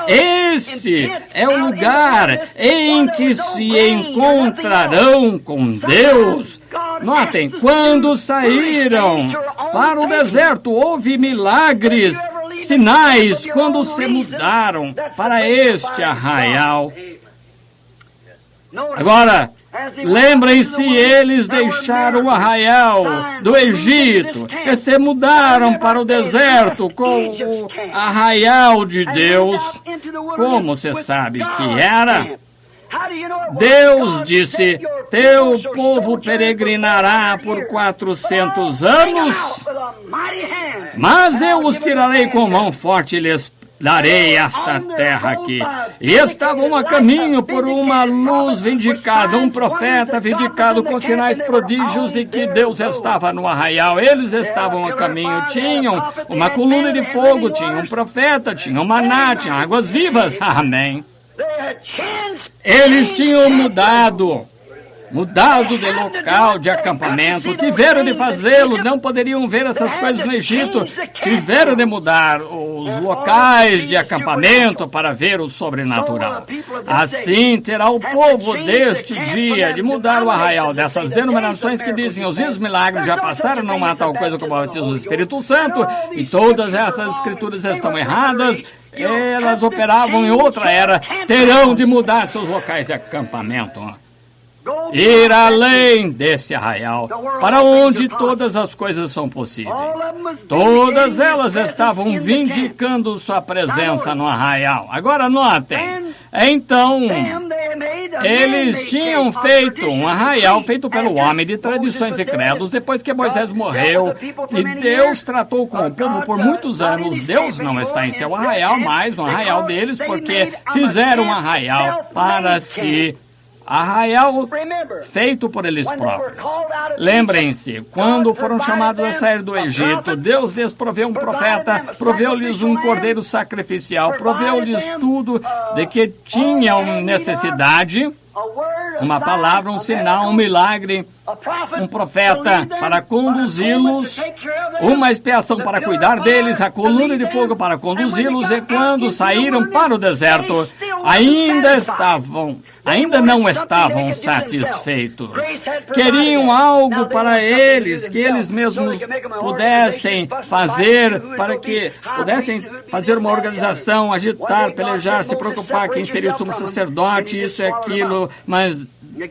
esse é o lugar em que se encontrarão com Deus. Notem, quando saíram para o deserto, houve milagres, sinais quando se mudaram para este arraial. Agora, lembrem-se, eles deixaram o arraial do Egito e se mudaram para o deserto com o arraial de Deus. Como você sabe que era? Deus disse, teu povo peregrinará por 400 anos, mas eu os tirarei com mão forte e lhes darei esta terra aqui. E estavam a caminho por uma luz vindicada, um profeta vindicado com sinais prodígios de que Deus estava no arraial. Eles estavam a caminho, tinham uma coluna de fogo, tinham um profeta, tinham maná, tinham águas vivas. Amém. Eles tinham mudado de local de acampamento, tiveram de fazê-lo, não poderiam ver essas coisas no Egito, tiveram de mudar os locais de acampamento para ver o sobrenatural. Assim terá o povo deste dia de mudar o arraial dessas denominações que dizem os milagres já passaram, não há tal coisa como o batismo do Espírito Santo, e todas essas escrituras estão erradas. Elas operavam em outra era, terão de mudar seus locais de acampamento. Ir além desse arraial, para onde todas as coisas são possíveis. Todas elas estavam vindicando sua presença no arraial. Agora notem, então, eles tinham feito um arraial feito pelo homem de tradições e credos depois que Moisés morreu e Deus tratou com o povo por muitos anos. Deus não está em seu arraial mais, no arraial deles, porque fizeram um arraial para si. Arraial feito por eles próprios. Lembrem-se, quando foram chamados a sair do Egito, Deus lhes proveu um profeta, proveu-lhes um cordeiro sacrificial, proveu-lhes tudo de que tinham necessidade, uma palavra, um sinal, um milagre, um profeta para conduzi-los, uma expiação para cuidar deles, a coluna de fogo para conduzi-los, e quando saíram para o deserto, ainda não estavam satisfeitos. Queriam algo para eles, que eles mesmos pudessem fazer, para que pudessem fazer uma organização, agitar, pelejar, se preocupar quem seria o sumo sacerdote, isso e aquilo, mas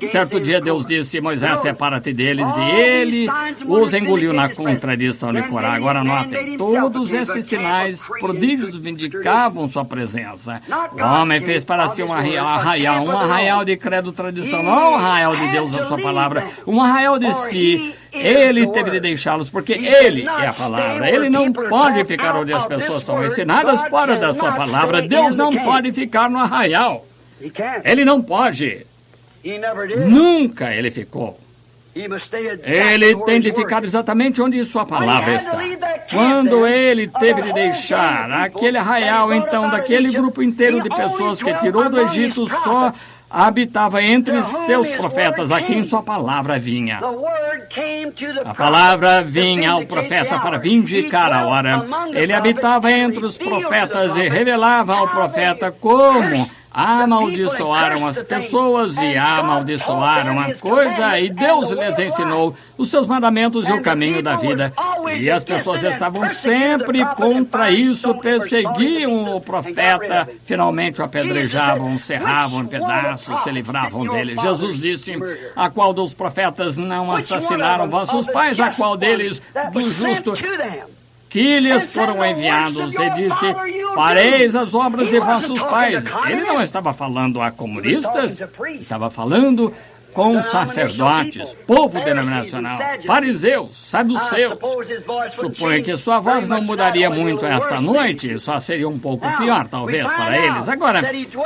certo dia Deus disse, Moisés, separa-te deles, e ele os engoliu na contradição de Corá. Agora notem, todos esses sinais, prodígios vindicavam sua presença. O homem fez para si um arraial de credo, tradição, não um arraial de Deus, a sua palavra, um arraial de si. Ele teve de deixá-los, porque ele é a palavra. Ele não pode ficar onde as pessoas são ensinadas fora da sua palavra. Deus não pode ficar no arraial. Ele não pode. Nunca ele ficou. Ele tem de ficar exatamente onde sua palavra está. Quando ele teve de deixar aquele arraial, então, daquele grupo inteiro de pessoas que tirou do Egito, só habitava entre seus profetas, a quem sua palavra vinha. A palavra vinha ao profeta para vindicar a hora. Ele habitava entre os profetas e revelava ao profeta como amaldiçoaram as pessoas e amaldiçoaram a coisa, e Deus lhes ensinou os seus mandamentos e o caminho da vida. E as pessoas estavam sempre contra isso, perseguiam o profeta, finalmente o apedrejavam, serravam em pedaços, se livravam dele. Jesus disse, a qual dos profetas não assassinaram vossos pais, a qual deles do justo que lhes foram enviados, e disse, fareis as obras de vossos pais. Ele não estava falando a comunistas, estava falando com sacerdotes, povo denominacional, fariseus, saduceus. Suponho que sua voz não mudaria muito esta noite, só seria um pouco pior, talvez, para eles. Agora,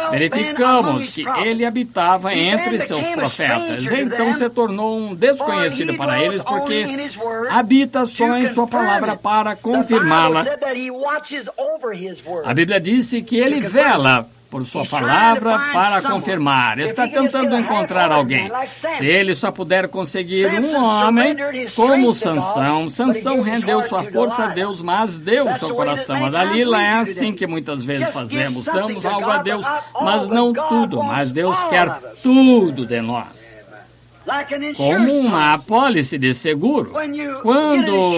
verificamos que ele habitava entre seus profetas, então se tornou um desconhecido para eles, porque habita só em sua palavra para confirmá-la. A Bíblia disse que ele vela por sua palavra para confirmar. Está tentando encontrar alguém. Se ele só puder conseguir um homem como Sansão, Sansão rendeu sua força a Deus, mas deu seu coração a Dalila. É assim que muitas vezes fazemos. Damos algo a Deus, mas não tudo. Mas Deus quer tudo de nós. Como uma apólice de seguro. Quando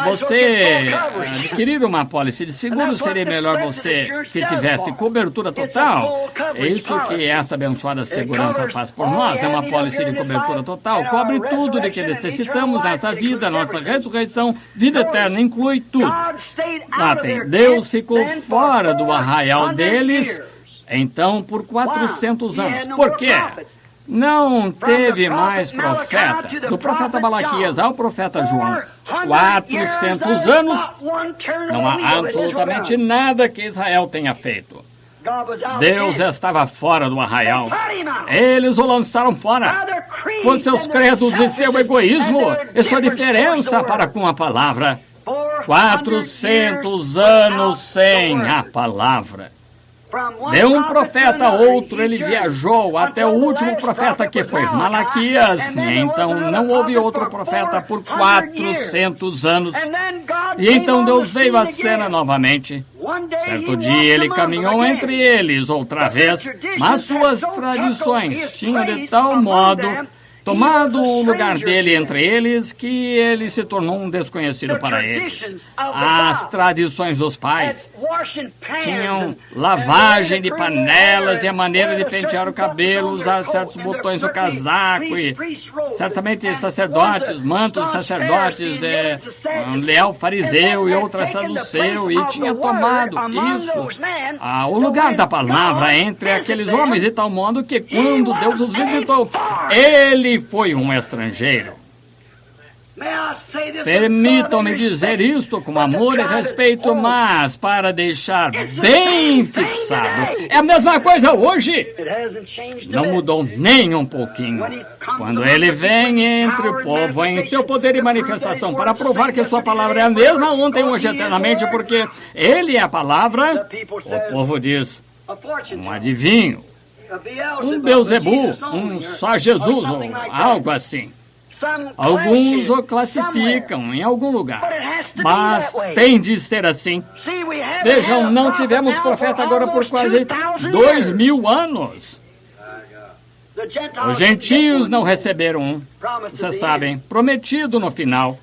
Você adquirir uma apólice de seguro seria melhor você que tivesse cobertura total. É isso que essa abençoada segurança faz por nós. É uma apólice de cobertura total. Cobre tudo de que necessitamos nessa vida, nossa ressurreição, vida eterna, inclui tudo. Notem, Deus ficou fora do arraial deles, então, por 400 anos. Por quê? Não teve mais profeta. Do profeta Malaquias ao profeta João, 400 anos, não há absolutamente nada que Israel tenha feito. Deus estava fora do arraial. Eles o lançaram fora por seus credos e seu egoísmo e sua diferença para com a palavra. 400 anos sem a palavra. De um profeta a outro, ele viajou até o último profeta, que foi Malaquias. Então não houve outro profeta por 400 anos. E então Deus veio à cena novamente. Certo dia ele caminhou entre eles outra vez, mas suas tradições tinham de tal modo tomado o lugar dele entre eles, que ele se tornou um desconhecido para eles. As tradições dos pais tinham lavagem de panelas e a maneira de pentear o cabelo, usar certos botões no casaco, e certamente sacerdotes, mantos sacerdotes, um leal fariseu e outra saduceu, e tinha tomado isso, o lugar da palavra entre aqueles homens, de tal modo que quando Deus os visitou, ele foi um estrangeiro. Permitam-me dizer isto com amor e respeito, mas para deixar bem fixado. É a mesma coisa hoje. Não mudou nem um pouquinho. Quando ele vem entre o povo em seu poder e manifestação para provar que sua palavra é a mesma ontem, hoje, eternamente, porque ele é a palavra, o povo diz, um adivinho, um Beuzebu, um só Jesus, ou algo assim. Alguns o classificam em algum lugar, mas tem de ser assim. Vejam, não tivemos profeta agora por quase 2000 anos. Os gentios não receberam um, vocês sabem, prometido no final.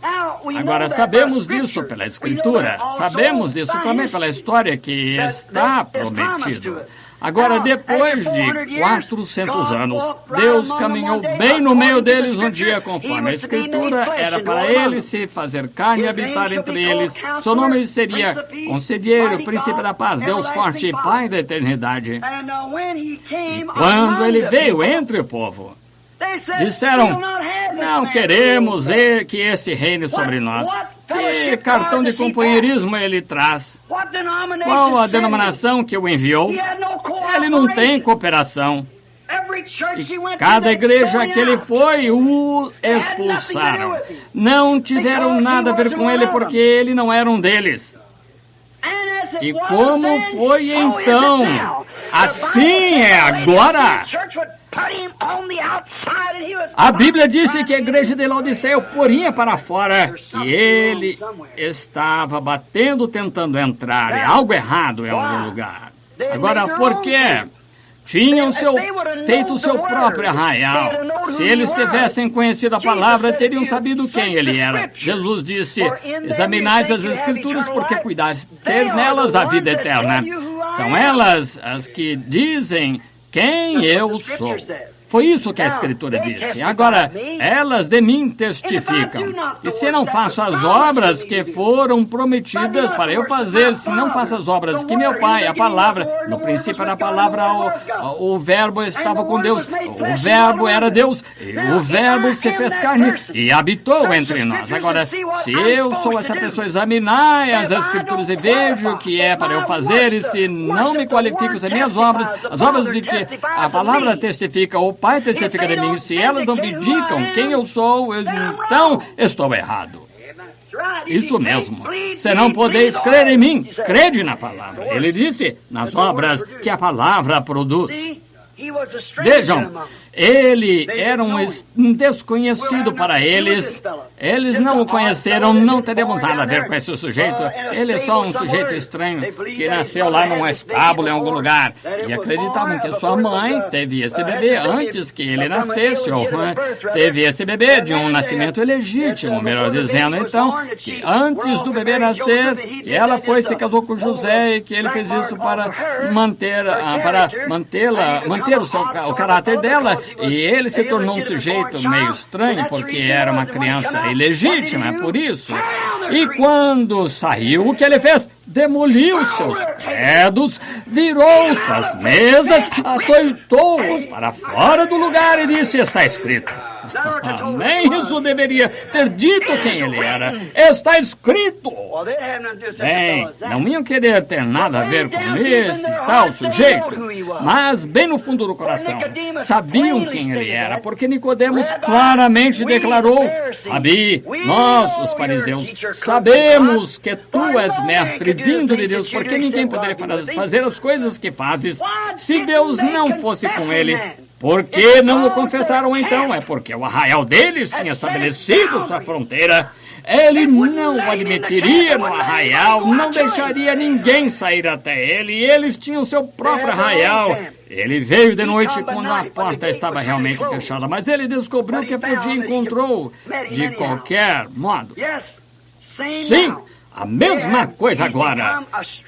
Agora, sabemos disso pela Escritura, sabemos disso também pela história que está prometido. Agora, depois de 400 anos, Deus caminhou bem no meio deles um dia, conforme a Escritura, era para ele se fazer carne e habitar entre eles. Seu nome seria Conselheiro, Príncipe da Paz, Deus Forte e Pai da Eternidade. E quando ele veio entre o povo, disseram, não queremos que esse reine sobre nós. Que cartão de companheirismo ele traz? Qual a denominação que o enviou? Ele não tem cooperação. E cada igreja que ele foi, o expulsaram. Não tiveram nada a ver com ele porque ele não era um deles. E como foi então? Assim é agora. A Bíblia disse que a igreja de Laodiceia o poria para fora, que ele estava batendo, tentando entrar. É algo errado em algum lugar. Agora, por quê? Tinham feito o seu próprio arraial. Se eles tivessem conhecido a palavra, teriam sabido quem ele era. Jesus disse, examinai as Escrituras, porque cuidais de ter nelas a vida eterna. São elas as que dizem quem eu sou. Foi isso que a Escritura disse. Agora, elas de mim testificam. E se não faço as obras que foram prometidas para eu fazer, se não faço as obras que meu Pai, a palavra, no princípio era a palavra, o verbo estava com Deus, o verbo era Deus, e o verbo se fez carne e habitou entre nós. Agora, se eu sou essa pessoa, examinai as Escrituras e vejo o que é para eu fazer, e se não me qualifico sem minhas obras, as obras de que a palavra testifica, o Pai testifica de mim, se elas não me indicam quem eu sou, então estou errado. Isso mesmo. Se não podeis crer em mim, crede na palavra. Ele disse, nas obras que a palavra produz. Vejam, ele era um desconhecido para eles. Eles não o conheceram, não teremos nada a ver com esse sujeito. Ele é só um sujeito estranho que nasceu lá num estábulo em algum lugar. E acreditavam que sua mãe teve esse bebê antes que ele nascesse, ou teve esse bebê de um nascimento ilegítimo, melhor dizendo. Então, que antes do bebê nascer, que ela foi se casou com José e que ele fez isso para manter o caráter dela. E ele se tornou um sujeito meio estranho, porque era uma criança ilegítima, é por isso. E quando saiu, o que ele fez? Demoliu seus credos, virou suas mesas, açoitou-os para fora do lugar e disse: está escrito. Nem isso deveria ter dito quem ele era. Está escrito. Bem, não iam querer ter nada a ver com esse tal sujeito, mas bem no fundo do coração sabiam quem ele era, porque Nicodemos claramente declarou: Rabi, nós, os fariseus, sabemos que tu és mestre vindo de Deus, porque ninguém poderia fazer as coisas que fazes se Deus não fosse com ele. Por que não o confessaram então? É porque o arraial deles tinha estabelecido sua fronteira. Ele não o admitiria no arraial, não deixaria ninguém sair até ele, e eles tinham seu próprio arraial. Ele veio de noite quando a porta estava realmente fechada, mas ele descobriu que podia encontrou de qualquer modo. Sim. A mesma coisa agora.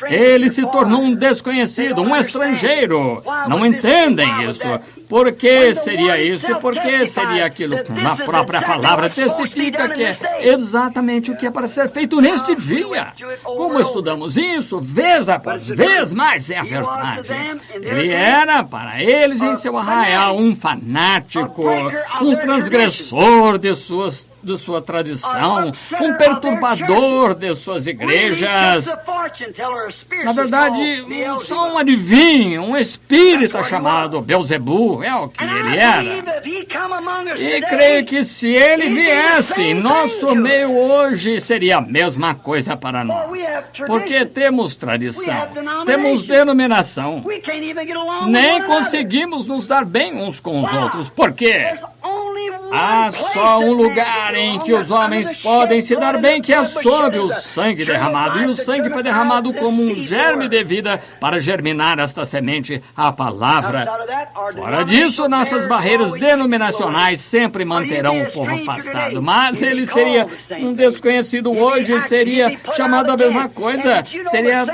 Ele se tornou um desconhecido, um estrangeiro. Não entendem isso. Por que seria isso e por que seria aquilo? Na própria palavra testifica que é exatamente o que é para ser feito neste dia. Como estudamos isso, vez após vez, mas é a verdade. Ele era, para eles em seu arraial, um fanático, um transgressor de sua tradição, um perturbador de suas igrejas. Na verdade, só um adivinho, um espírita chamado Belzebu, é o que ele era. E creio que se ele viesse em nosso meio hoje, seria a mesma coisa para nós. Porque temos tradição, temos denominação, nem conseguimos nos dar bem uns com os outros. Por quê? Há só um lugar em que os homens podem se dar bem, que é sob o sangue derramado. E o sangue foi derramado como um germe de vida para germinar esta semente, a palavra. Fora disso, nossas barreiras denominacionais sempre manterão o povo afastado. Mas ele seria um desconhecido hoje, seria chamado a mesma coisa, seria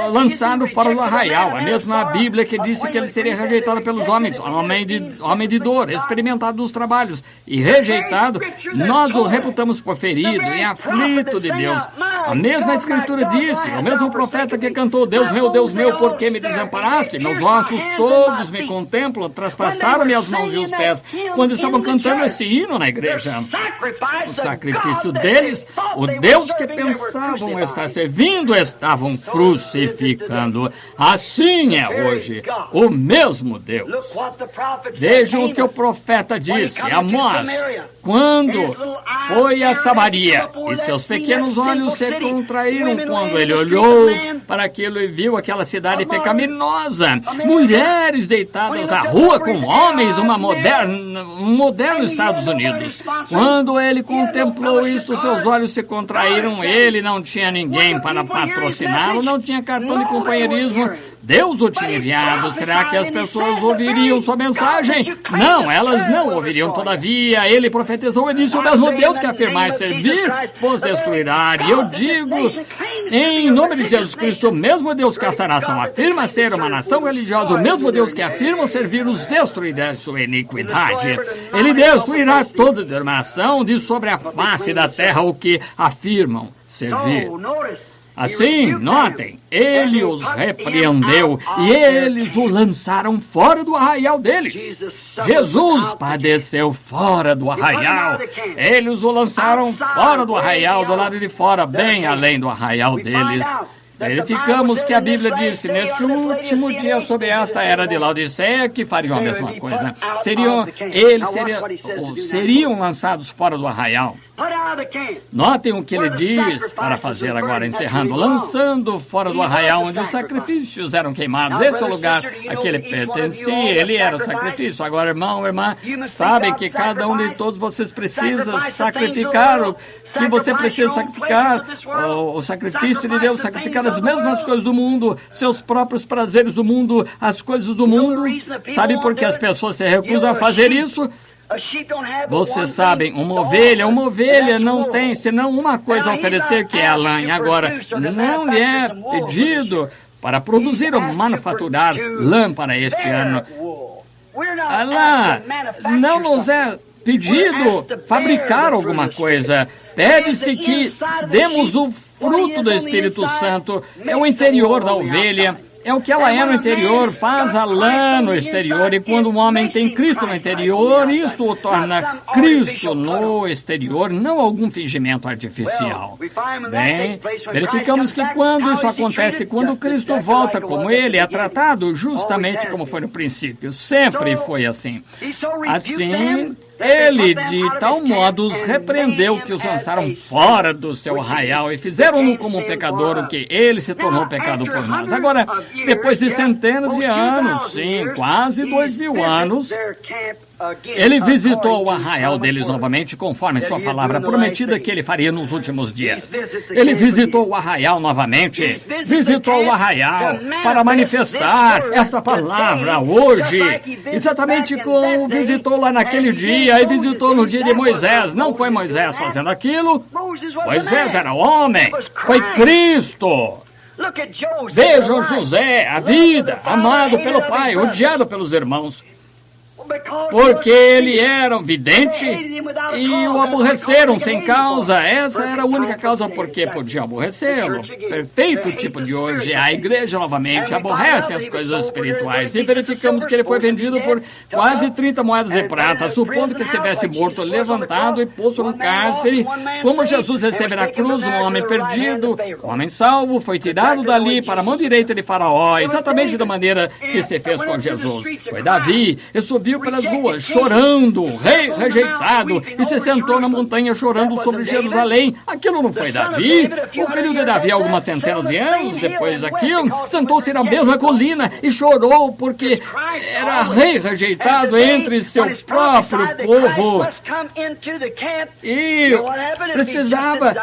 lançado fora do arraial. A mesma Bíblia que disse que ele seria rejeitado pelos homens, homem de dor, experimentado dos trabalhos e rejeitado, nós o reputamos por ferido e aflito de Deus. A mesma Escritura disse, o mesmo profeta que cantou: Deus meu, por que me desamparaste? Meus ossos todos me contemplam, traspassaram-me as mãos e os pés, quando estavam cantando esse hino na igreja. O sacrifício deles, o Deus que pensavam estar servindo, estavam crucificando. Assim é hoje, o mesmo Deus. Vejam o que o profeta disse, Amós, quando foi a Samaria, e seus pequenos olhos se contraíram quando ele olhou para aquilo e viu aquela cidade pecaminosa, mulheres deitadas na rua com homens, um moderno Estados Unidos. Quando ele contemplou isto, seus olhos se contraíram, ele não tinha ninguém para patrociná-lo, não tinha cartão de companheirismo, Deus o tinha enviado. Será que as pessoas ouviriam sua mensagem? Não, elas não ouviriam. Todavia, ele profetizou e disse: o mesmo Deus que afirmar servir, vos destruirá. E eu digo, em nome de Jesus Cristo, o mesmo Deus que esta nação afirma ser uma nação religiosa, o mesmo Deus que afirma servir, os destruirá de sua iniquidade. Ele destruirá toda denominação de sobre a face da terra o que afirmam servir. Assim, notem, ele os repreendeu e eles o lançaram fora do arraial deles. Jesus padeceu fora do arraial. Eles o lançaram fora do arraial, do lado de fora, bem além do arraial deles. verificamos que a Bíblia disse, neste último dia, sob esta era de Laodiceia, que fariam a mesma coisa. Seriam lançados fora do arraial. Notem o que ele diz para fazer agora, encerrando, lançando fora do arraial onde os sacrifícios eram queimados. Esse é o lugar a que ele pertencia, ele era o sacrifício. Agora, irmão, irmã, sabem que cada um de todos vocês precisa sacrificar o que você precisa sacrificar, o sacrifício de Deus, sacrificar as mesmas coisas do mundo, seus próprios prazeres do mundo, as coisas do mundo. Sabe por que as pessoas se recusam a fazer isso? Vocês sabem, uma ovelha não tem senão uma coisa a oferecer, que é a lã. E agora, não lhe é pedido para produzir ou manufaturar lã para este ano. A lã não nos é pedido fabricar alguma coisa. Pede-se que demos o fruto do Espírito Santo. É o interior da ovelha. É o que ela é no interior, faz a lã no exterior, e quando um homem tem Cristo no interior, isso o torna Cristo no exterior, não algum fingimento artificial. Bem, verificamos que quando isso acontece, quando Cristo volta, como ele é tratado, justamente como foi no princípio, sempre foi assim. Assim, ele de tal modo os repreendeu que os lançaram fora do seu arraial e fizeram-no como um pecador, o que ele se tornou pecado por nós. Agora, depois de centenas de anos, sim, quase 2000 anos, ele visitou o arraial deles novamente, conforme sua palavra prometida que ele faria nos últimos dias. Ele visitou o arraial novamente, visitou o arraial para manifestar essa palavra hoje, exatamente como visitou lá naquele dia e visitou no dia de Moisés. Não foi Moisés fazendo aquilo, Moisés era homem, foi Cristo. Vejam José, a vida, amado pelo pai, odiado pelos irmãos, porque ele era um vidente e o aborreceram sem causa. Essa era a única causa por que podiam aborrecê-lo. Perfeito tipo de hoje. A igreja, novamente, aborrece as coisas espirituais. E verificamos que ele foi vendido por quase 30 moedas de prata, supondo que estivesse morto, levantado e posto no cárcere. Como Jesus esteve na cruz, um homem perdido, um homem salvo, foi tirado dali para a mão direita de Faraó, exatamente da maneira que se fez com Jesus. Foi Davi, e subiu pelas ruas, chorando, rei rejeitado, e se sentou na montanha chorando sobre Jerusalém. Aquilo não foi Davi? O filho de Davi, algumas centenas de anos depois daquilo, sentou-se na mesma colina e chorou porque era rei rejeitado entre seu próprio povo. E precisava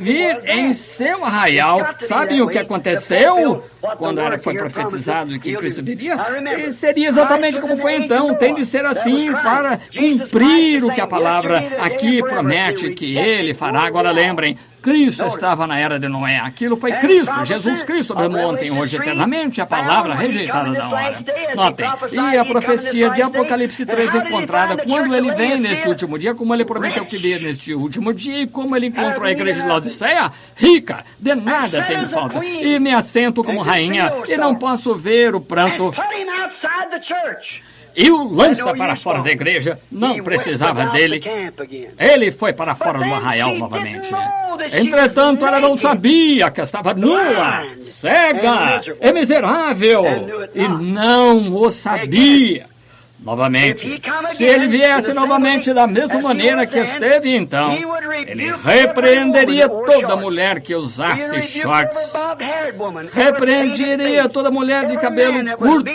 vir em seu arraial. Sabem o que aconteceu quando foi profetizado que Cristo viria? E seria exatamente como foi então. Tem de ser assim para cumprir o que a palavra aqui promete que ele fará. Agora lembrem, Cristo estava na era de Noé. Aquilo foi Cristo, Jesus Cristo, mesmo ontem, hoje, eternamente, a palavra rejeitada da hora. Notem, e a profecia de Apocalipse 3 encontrada quando ele vem nesse último dia, como ele prometeu que viria neste último dia, e como ele encontrou a igreja de Laodiceia, rica, de nada tenho falta, e me assento como rainha, e não posso ver o pranto. E o lança para fora da igreja, não precisava dele. Ele foi para fora do arraial novamente. Entretanto, ela não sabia que estava nua, cega e miserável, e não o sabia. Novamente, se ele viesse novamente da mesma maneira que esteve então, ele repreenderia toda mulher que usasse shorts, repreenderia toda mulher de cabelo curto,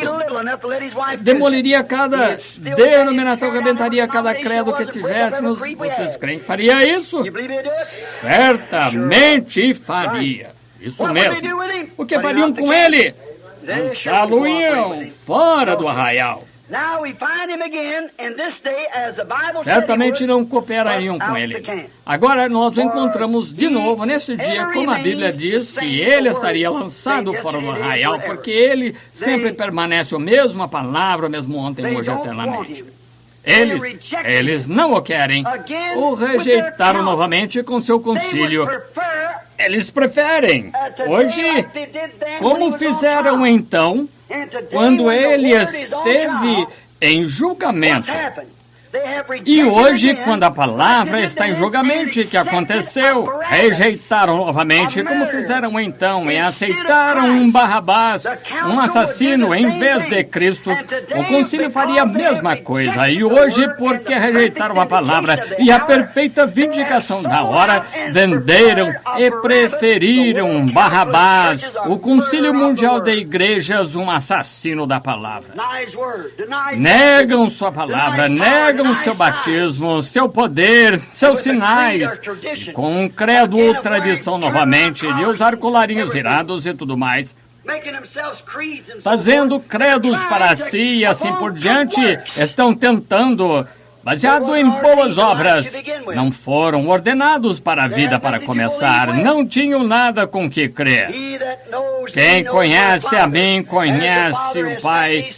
demoliria cada denominação, rebentaria cada credo que tivéssemos. Vocês creem que faria isso? Certamente faria. Isso mesmo. O que fariam com ele? Lançá-lo-iam fora do arraial. Certamente não cooperariam com ele. Agora nós o encontramos de novo nesse dia, como a Bíblia diz, que ele estaria lançado fora do arraial, porque ele permanece o mesmo, a palavra, o mesmo ontem, hoje, eternamente. Eles não o querem. O rejeitaram novamente com seu concílio. Eles preferem. Hoje, como fizeram então, quando ele esteve em julgamento, E hoje, quando a palavra está em julgamento, o que aconteceu? Rejeitaram novamente, como fizeram então, e aceitaram um Barrabás, um assassino, em vez de Cristo. O concílio faria a mesma coisa. E hoje, porque rejeitaram a palavra e a perfeita vindicação da hora, venderam e preferiram Barrabás, o concílio mundial de igrejas, um assassino da palavra. Negam sua palavra, negam seu batismo, seu poder, seus sinais, com um credo ou tradição novamente, de usar colarinhos virados e tudo mais, fazendo credos para si e assim por diante, estão tentando, baseado em boas obras, não foram ordenados para a vida para começar, não tinham nada com que crer. Quem conhece a mim, conhece o Pai,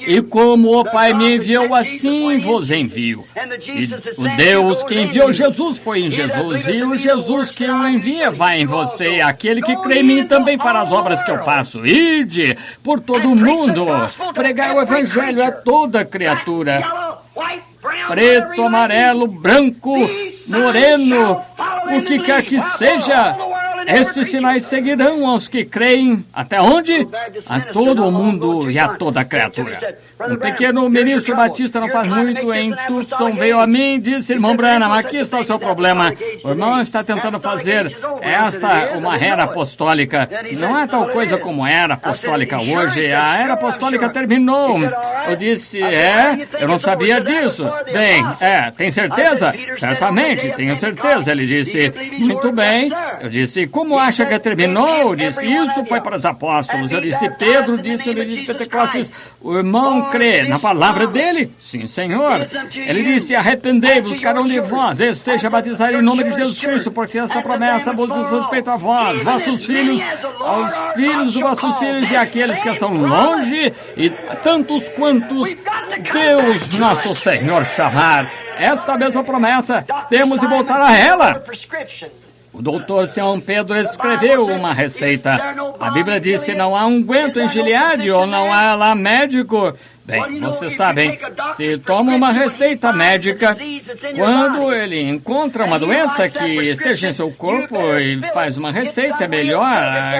e como o Pai me enviou, assim vos envio. E o Deus que enviou Jesus foi em Jesus, e o Jesus que o envia vai em você. Aquele que crê em mim também fará as obras que eu faço. Ide por todo o mundo, pregai o Evangelho a toda criatura. Preto, amarelo, branco, moreno, o que quer que seja, estes sinais seguirão aos que creem. Até onde? A todo o mundo e a toda criatura. Um pequeno ministro batista não faz muito em Tucson veio a mim e disse: irmão Branham, aqui está o seu problema. O irmão está tentando fazer uma era apostólica. Não é tal coisa como era apostólica hoje. A era apostólica terminou. Eu disse: eu não sabia disso. Bem, tem certeza? Certamente, tenho certeza. Ele disse: muito bem. Eu disse: como acha que terminou? Eu disse: isso foi para os apóstolos. Eu disse: Pedro disse no dia de Pentecostes: o irmão crê na palavra dele? Sim, Senhor. Ele disse: arrependei-vos, cada um de vós, e seja batizado em nome de Jesus Cristo, porque esta promessa vos diz respeito a vós, vossos filhos, aos filhos dos vossos filhos e àqueles que estão longe, e tantos quantos Deus nosso Senhor chamar. Esta mesma promessa temos de voltar a ela. O doutor São Pedro escreveu uma receita. A Bíblia diz: se não há unguento em Gileade ou não há lá médico. Bem, vocês sabem, se toma uma receita médica, quando ele encontra uma doença que esteja em seu corpo e faz uma receita, é melhor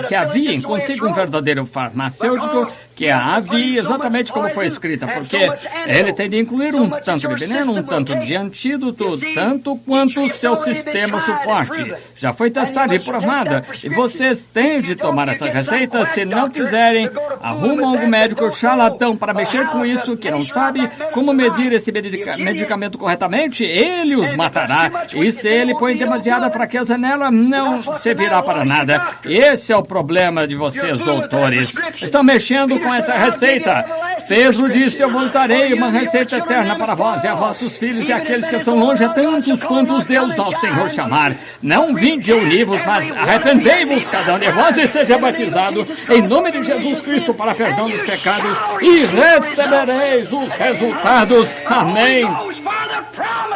que aviem consiga um verdadeiro farmacêutico que a avie exatamente como foi escrita, porque ele tem de incluir um tanto de veneno, um tanto de antídoto, tanto quanto o seu sistema suporte. Já foi testada e provada, e vocês têm de tomar essa receita. Se não fizerem, arrumam algum médico charlatão para mexer com isso, que não sabe como medir esse medicamento corretamente, ele os matará. E se ele põe demasiada fraqueza nela, não servirá para nada. Esse é o problema de vocês, doutores. Estão mexendo com essa receita. Pedro disse: eu vos darei uma receita eterna para vós e a vossos filhos e aqueles que estão longe, a tantos quantos Deus nosso Senhor chamar. Não vinde univos, mas arrependei-vos cada um de vós e seja batizado em nome de Jesus Cristo para perdão dos pecados e recebereis os resultados. Amém.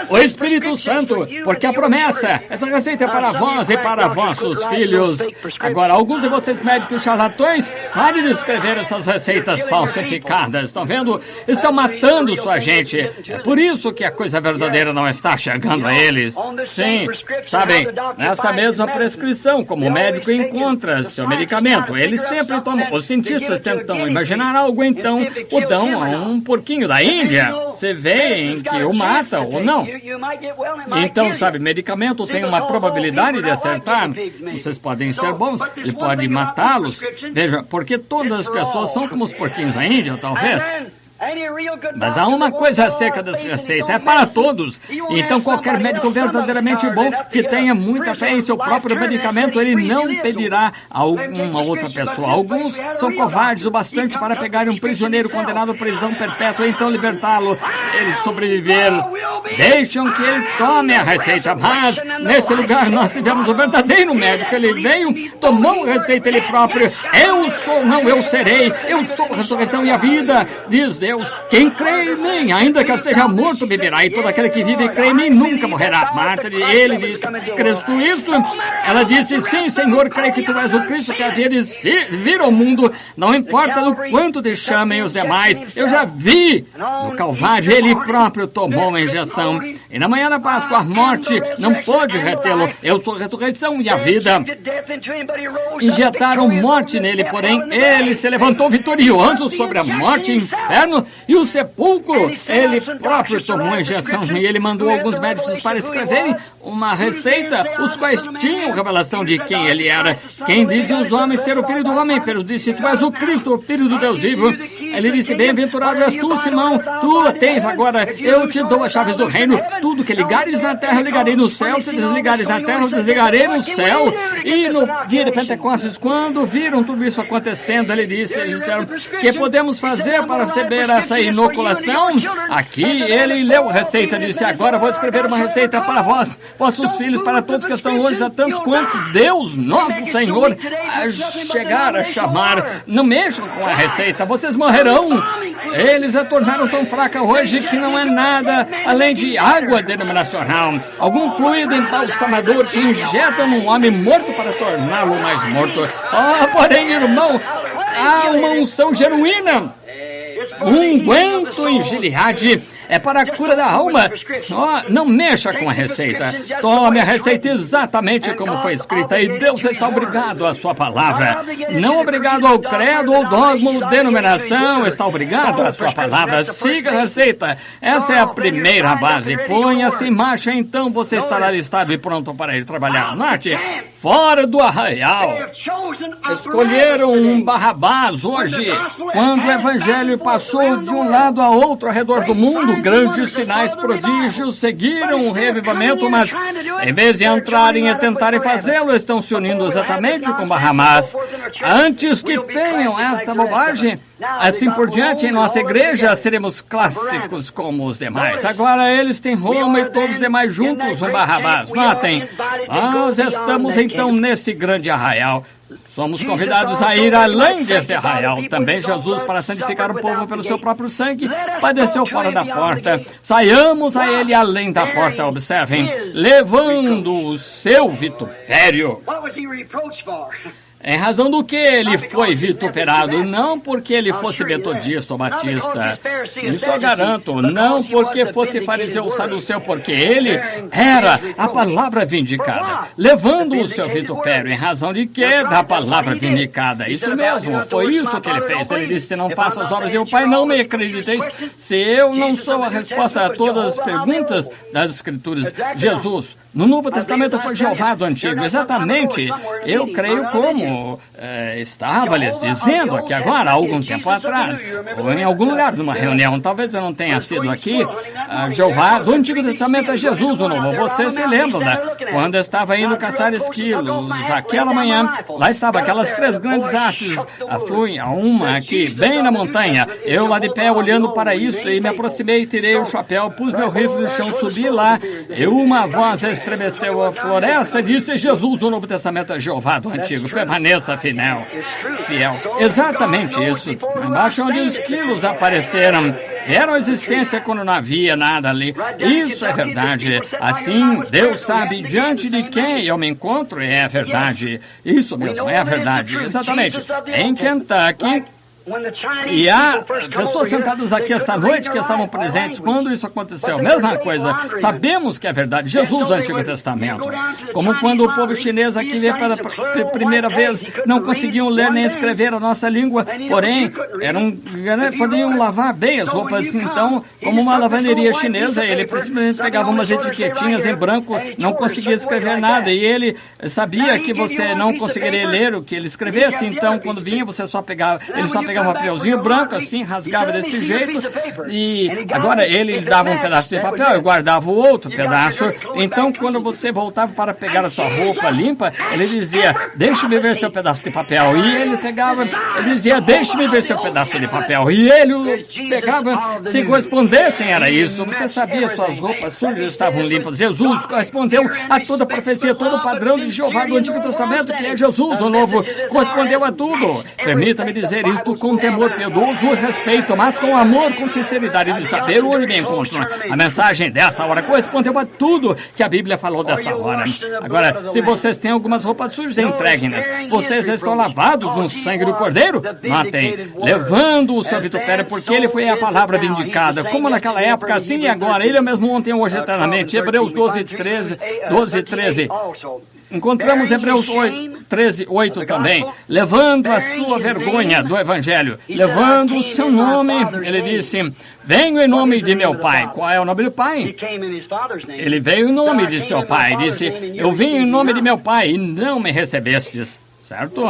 O Espírito Santo, porque a promessa, essa receita é para vós e para vossos filhos. Agora, alguns de vocês médicos charlatões, parem de escrever essas receitas falsificadas. Estão vendo? Estão matando sua gente. É por isso que a coisa verdadeira não está chegando a eles. Sim, sabem, nessa mesma prescrição, como o médico encontra seu medicamento, eles sempre tomam. Os cientistas tentam imaginar algo, então o dão a um porquinho da Índia. Você vê em que o mata ou não. Então, sabe, medicamento tem uma probabilidade de acertar. Vocês podem ser bons e pode matá-los. Veja, porque todas as pessoas são como os porquinhos da Índia, talvez. Mas há uma coisa acerca dessa receita, é para todos. Então qualquer médico verdadeiramente bom que tenha muita fé em seu próprio medicamento, ele não pedirá a uma outra pessoa. Alguns são covardes o bastante para pegarem um prisioneiro condenado à prisão perpétua e então libertá-lo se ele sobreviver. Deixam que ele tome a receita, mas nesse lugar nós tivemos o verdadeiro médico. Ele veio, tomou a receita ele próprio. Eu sou, não eu serei, eu sou a ressurreição e a vida, diz Deus. Deus. Quem crê em mim, ainda que eu esteja morto, viverá. E todo aquele que vive e crê em mim nunca morrerá. Marta, ele disse, crês tu isto? Ela disse, sim, Senhor, creio que tu és o Cristo que havia de vir ao mundo. Não importa do quanto te chamem os demais. Eu já vi no Calvário, ele próprio tomou a injeção. E na manhã da Páscoa, a morte não pôde retê-lo. Eu sou a ressurreição e a vida. Injetaram morte nele, porém, ele se levantou vitorioso sobre a morte, o inferno e o sepulcro. Ele próprio tomou a injeção e ele mandou alguns médicos para escreverem uma receita, os quais tinham revelação de quem ele era. Quem dizem os homens ser o filho do homem? Pedro disse, tu és o Cristo, o filho do Deus vivo. Ele disse, bem-aventurado és tu, Simão, tu a tens agora, eu te dou as chaves do reino. Tudo que ligares na terra, ligarei no céu. Se desligares na terra, eu desligarei no céu. E no dia de Pentecostes, quando viram tudo isso acontecendo, eles disseram, que podemos fazer para receber essa inoculação? Aqui ele leu a receita, disse, agora vou escrever uma receita para vós, vossos filhos, para todos que estão longe, a tantos quantos Deus, nosso Senhor, a chegar a chamar. Não mexam com a receita, vocês morrerão. Eles a tornaram tão fraca hoje que não é nada além de água denominacional, algum fluido embalsamador que injeta num homem morto para torná-lo mais morto. Porém, irmão, há uma unção genuína. Unguento em Gileade é para a cura da alma. Não mexa com a receita. Tome a receita exatamente como foi escrita. E Deus está obrigado à sua palavra. Não obrigado ao credo ou dogma ou denominação. Está obrigado à sua palavra. Siga a receita. Essa é a primeira base. Ponha-se em marcha, então você estará listado e pronto para ir trabalhar. Note, fora do arraial. Escolheram um Barrabás hoje, quando o evangelho passou de um lado a outro ao redor do mundo. Grandes sinais, prodígios seguiram o reavivamento, mas em vez de entrarem e tentarem fazê-lo, estão se unindo exatamente com Barrabás. Antes que tenham esta bobagem, assim por diante, em nossa igreja seremos clássicos como os demais. Agora eles têm Roma e todos os demais juntos um Barrabás. Notem, nós estamos então nesse grande arraial. Somos convidados a ir além desse arraial. Também Jesus, para santificar o povo pelo seu próprio sangue, padeceu fora da porta. Saiamos a ele além da porta, observem, levando o seu vitupério. Em razão do que ele foi vituperado, não porque ele fosse metodista ou batista, isso eu garanto, não porque fosse fariseu ou saduceu, porque ele era a palavra vindicada, levando o seu vitupério, em razão de que? Da palavra vindicada, isso mesmo, foi isso que ele fez. Ele disse, se não faço as obras de meu Pai, não me acrediteis. Se eu não sou a resposta a todas as perguntas das Escrituras, Jesus, no Novo Testamento foi Jeová do Antigo, exatamente, eu creio como estava lhes dizendo aqui agora, há algum tempo atrás, ou em algum lugar, numa reunião, talvez eu não tenha sido aqui, Jeová do Antigo Testamento é Jesus, o Novo. Você se lembra, quando estava indo caçar esquilos, aquela manhã, lá estava aquelas 3 grandes hastes, afluem a uma aqui, bem na montanha, eu lá de pé olhando para isso, e me aproximei, tirei o chapéu, pus meu rifle no chão, subi lá, e uma voz estremeceu a floresta, disse, Jesus, o Novo Testamento é Jeová do Antigo, permaneça fiel. Exatamente isso. Embaixo onde os esquilos apareceram, era a existência quando não havia nada ali. Isso é verdade. Assim, Deus sabe diante de quem eu me encontro, é a verdade. Isso mesmo, é a verdade. Exatamente. Em Kentucky, e há pessoas sentadas aqui esta noite que estavam presentes quando isso aconteceu. Mesma coisa, sabemos que é verdade. Jesus, o Antigo Testamento. Como quando o povo chinês aqui veio pela primeira vez, não conseguiam ler nem escrever a nossa língua, porém, podiam lavar bem as roupas. Então, como uma lavanderia chinesa, ele simplesmente pegava umas etiquetinhas em branco, não conseguia escrever nada, e ele sabia que você não conseguiria ler o que ele escrevesse, então, quando vinha, ele só pegava um papelzinho branco, assim, rasgava desse jeito, e agora ele dava um pedaço de papel e guardava o outro pedaço. Então, quando você voltava para pegar a sua roupa limpa, ele dizia, deixe-me ver seu pedaço de papel. E ele pegava, ele dizia, deixe-me ver seu pedaço de papel. E ele o pegava, se correspondessem, era isso. Você sabia, suas roupas sujas estavam limpas. Jesus correspondeu a toda a profecia, todo o padrão de Jeová do Antigo Testamento, que é Jesus, o Novo, correspondeu a tudo. Permita-me dizer isto com temor piedoso e respeito, mas com amor, com sinceridade de saber onde me encontro. A mensagem dessa hora correspondeu a tudo que a Bíblia falou dessa hora. Agora, se vocês têm algumas roupas sujas, entreguem-nas. Vocês estão lavados no sangue do Cordeiro? Matem, levando o seu vitupério, porque ele foi a palavra vindicada, como naquela época, assim e agora, ele é mesmo ontem, hoje, eternamente. Hebreus 12:13. Encontramos Hebreus 13:8 também. Levando a sua vergonha do Evangelho, levando o seu nome, ele disse, venho em nome de meu Pai. Qual é o nome do Pai? Ele veio em nome de seu Pai. Disse, eu vim em nome de meu Pai e não me recebestes. Certo?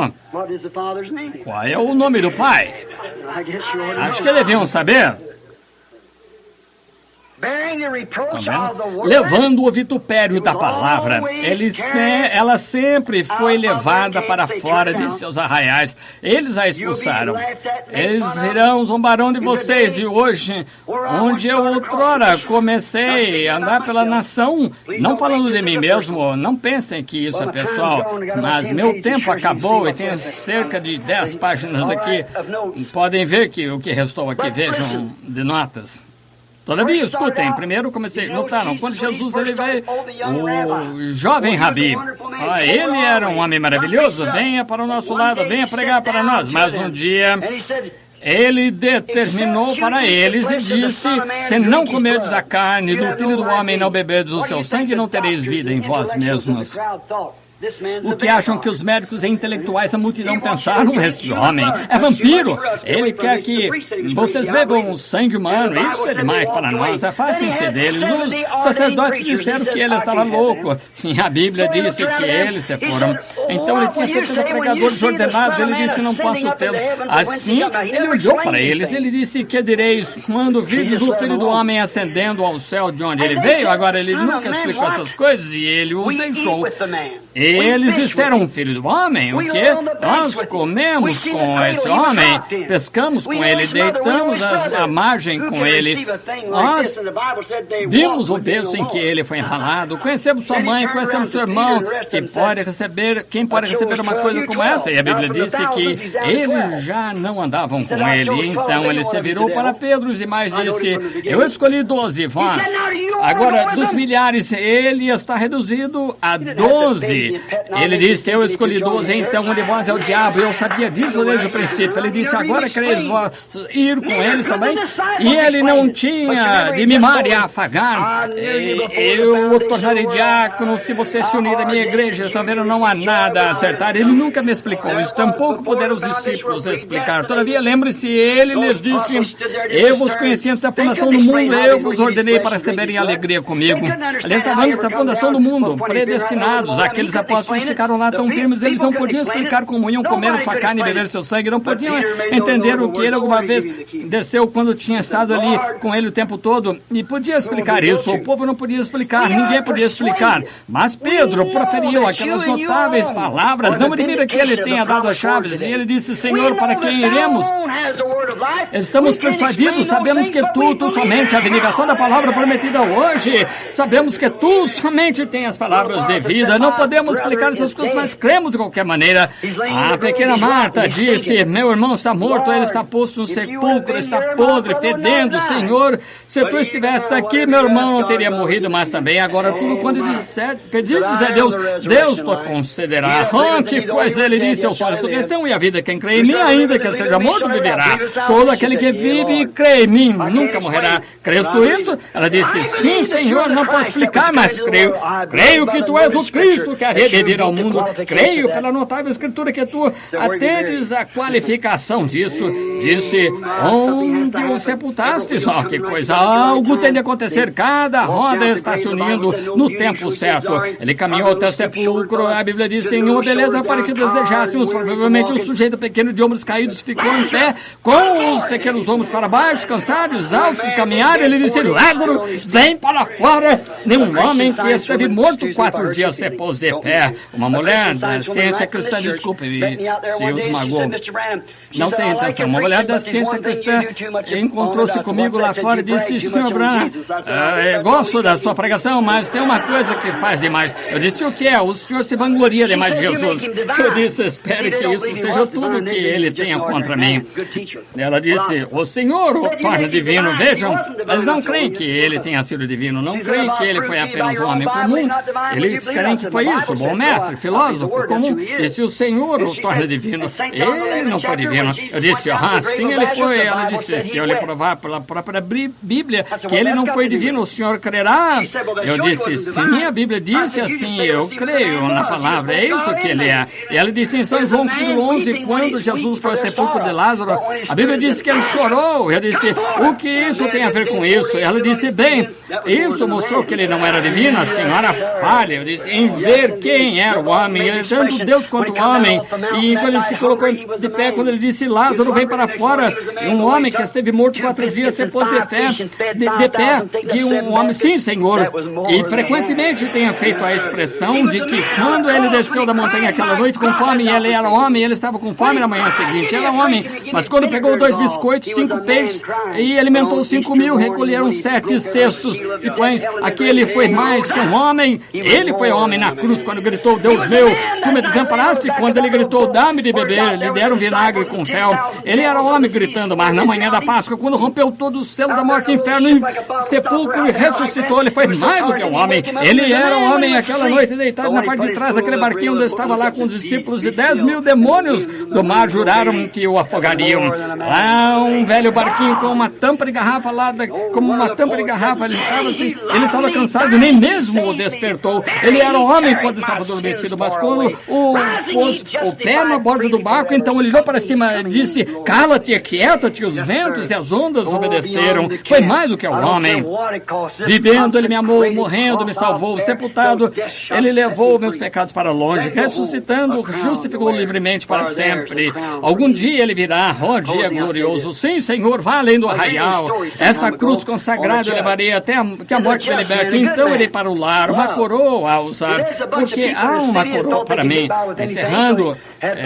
Qual é o nome do Pai? Acho que deviam saber. Levando o vitupério da palavra, ela sempre foi levada para fora de seus arraiais. Eles a expulsaram. Eles rirão, zombarão de vocês. E hoje, onde eu outrora comecei a andar pela nação, não falando de mim mesmo, não pensem que isso é pessoal, mas meu tempo acabou e tenho cerca de 10 páginas aqui. Podem ver que o que restou aqui, vejam, de notas. Todavia, escutem, primeiro comecei, notaram, quando Jesus ele veio, o jovem Rabi, ele era um homem maravilhoso, venha para o nosso lado, venha pregar para nós, mas um dia ele determinou para eles e disse, se não comerdes a carne do Filho do Homem, não beberdes o seu sangue, não tereis vida em vós mesmos. O que acham que os médicos e intelectuais da multidão pensaram? Este homem é vampiro. Ele quer que vocês bebam o sangue humano. Isso é demais para nós. Afastem-se deles. Os sacerdotes disseram que ele estava louco. Sim, a Bíblia disse que eles se foram. Então ele tinha 70 pregadores ordenados. Ele disse, não posso tê-los. Assim, ele olhou para eles. Ele disse, que direis quando virdes o Filho do Homem ascendendo ao céu de onde ele veio? Agora, ele nunca explicou essas coisas e ele os deixou. Eles disseram, filho do homem, o quê? Nós comemos com esse homem, pescamos com ele, deitamos à margem com ele. Nós vimos o berço em que ele foi empalado, conhecemos sua mãe, conhecemos seu irmão, quem pode receber uma coisa como essa? E a Bíblia disse que eles já não andavam com ele. Então ele se virou para Pedro e mais disse, eu escolhi 12, vós. Agora, dos milhares, ele está reduzido a 12. Ele disse, eu escolhi 12, então um de vós é o diabo. Eu sabia disso desde o princípio. Ele disse, agora quereis vós ir com eles também? E ele não tinha de mimar e afagar. Eu o tornarei diácono se você se unir à minha igreja. Está vendo, não há nada a acertar. Ele nunca me explicou isso. Tampouco puderam os discípulos explicar. Todavia, lembre-se, ele lhes disse, eu vos conheci antes da fundação do mundo, eu vos ordenei para receberem alegria comigo. Aliás, está vendo essa fundação do mundo, predestinados, aqueles apóstolos ficaram lá tão firmes, eles não podiam explicar como iam comer sua carne e beber seu sangue, não podiam entender o que ele alguma vez desceu quando tinha estado ali com ele o tempo todo, e podia explicar isso, o povo não podia explicar, ninguém podia explicar, mas Pedro proferiu aquelas notáveis palavras, não admira que ele tenha dado as chaves, e ele disse, Senhor, para quem iremos? Estamos persuadidos, sabemos que tu somente, a vindicação da palavra prometida hoje, sabemos que tu somente tem as palavras de vida, não podemos explicar essas coisas, mas cremos de qualquer maneira. A pequena Marta disse, meu irmão está morto, ele está posto no sepulcro, está podre, fedendo, Senhor, se tu estivesse aqui, meu irmão não teria morrido, mas também agora tudo quando pedirdes a Deus, Deus te concederá. Oh, que coisa, ele disse, eu sou a ressurreição e a vida, quem crê em mim, ainda que esteja morto, viverá. Todo aquele que vive e crê em mim, nunca morrerá. Crês tu isso? Ela disse, sim, Senhor, não posso explicar, mas creio. Creio que tu és o Cristo que havia de vir ao mundo. Creio pela notável escritura que tu atendes a qualificação disso. Disse, onde o sepultastes? Oh, que coisa, algo tem de acontecer. Cada roda está se unindo no tempo certo. Ele caminhou até o sepulcro, a Bíblia diz, tem uma beleza para que desejássemos. Provavelmente um sujeito pequeno de ombros caídos ficou em pé, com os pequenos ombros para baixo, cansado, exausto de caminhar. Ele disse, Lázaro, vem para fora. Nenhum homem que esteve morto 4 dias se pôs de pé. uma mulher da ciência cristã, desculpe se os magoou. Não tem intenção. Uma mulher da ciência cristã encontrou-se comigo lá fora e disse: Sr. Branham, gosto da sua pregação, mas tem uma coisa que faz demais. Eu disse: o que é? O senhor se vangloria demais de Jesus. Eu disse: espere que isso seja tudo que ele tenha contra mim. Ela disse: o senhor o torna divino. Vejam, eles não creem que ele tenha sido divino, não creem que ele foi apenas um homem comum. Eles creem que foi isso, bom mestre, filósofo comum. Disse: o senhor o torna divino. Ele não foi divino. Eu disse: sim, ele foi. Ela disse: se eu lhe provar pela própria Bíblia que ele não foi divino, o senhor crerá? Eu disse: se minha Bíblia disse assim, eu creio na palavra, é isso que ele é. E ela disse em São João capítulo 11, quando Jesus foi ao sepulcro de Lázaro, a Bíblia disse que ele chorou. Eu disse: o que isso tem a ver com isso? E ela disse: bem, isso mostrou que ele não era divino. A senhora falha. Eu disse: em ver quem era o homem. Ele é tanto Deus quanto o homem. E quando ele se colocou de pé, quando ele disse: Lázaro, vem para fora. E um homem que esteve morto 4 dias se pôs de pé, que um homem, sim, Senhor. E frequentemente tenha feito a expressão de que quando ele desceu da montanha aquela noite com fome, ele era homem, ele estava com fome na manhã seguinte, era homem. Mas quando pegou 2 biscoitos, 5 peixes e alimentou 5.000, recolheram 7 cestos de pães. Aquele foi mais que um homem. Ele foi homem na cruz quando gritou: Deus meu, tu me desamparaste. Quando ele gritou: dá-me de beber, lhe deram vinagre com fel. Ele era homem gritando, mas na manhã da Páscoa, quando rompeu todo o selo da morte, inferno e sepulcro e ressuscitou, ele foi mais do que um homem. Ele era um homem aquela noite deitado na parte de trás daquele barquinho onde estava lá com os discípulos, e 10.000 demônios do mar juraram que o afogariam. Lá um velho barquinho com uma tampa de garrafa lá, como uma tampa de garrafa, ele estava cansado, nem mesmo o despertou. Ele era homem quando estava adormecido, mas quando pôs o pé na borda do barco, então ele olhou para cima e disse: cala-te, aquieta-te. Os ventos e as ondas obedeceram. Foi mais do que o homem. Vivendo, ele me amou. Morrendo, me salvou. Sepultado, ele levou meus pecados para longe. Ressuscitando, justificou livremente para sempre. Algum dia ele virá. Oh, dia glorioso. Sim, Senhor, vá além do arraial. Esta cruz consagrada eu levarei até que a morte me liberte. Então irei para o lar. Uma coroa a usar, porque há uma coroa para mim. Encerrando,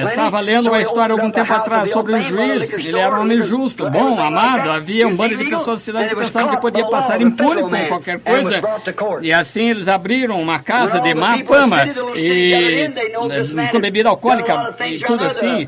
estava lendo uma história algum tempo atrás sobre um juiz. Ele era um homem justo, bom, amado. Havia um bando de pessoas da cidade que pensavam que podia passar impune com qualquer coisa. E assim eles abriram uma casa de má fama e com bebida alcoólica e tudo assim.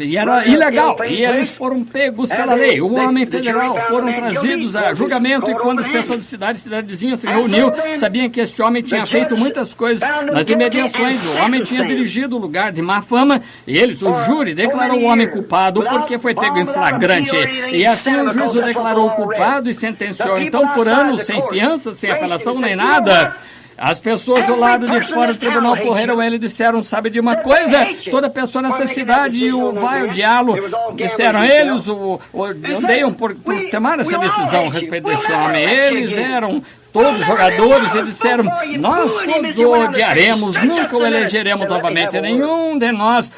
E era ilegal. E eles foram pegos pela lei. O homem federal foram trazidos a julgamento, e quando as pessoas da cidadezinha se reuniu, sabiam que este homem tinha feito muitas coisas nas imediações. O homem tinha dirigido o lugar de má fama e eles, o júri, declarou o homem culpado porque foi pego em flagrante. E assim o juiz o declarou culpado e sentenciou. Então, por anos, sem fiança, sem apelação nem nada, as pessoas do lado de fora do tribunal correram a ele e disseram: sabe de uma coisa? Toda pessoa nessa cidade vai odiá-lo. Disseram eles, odeiam por tomar essa decisão a respeito desse homem. Eles eram todos jogadores e disseram: nós todos o odiaremos, nunca o elegeremos novamente, nenhum de nós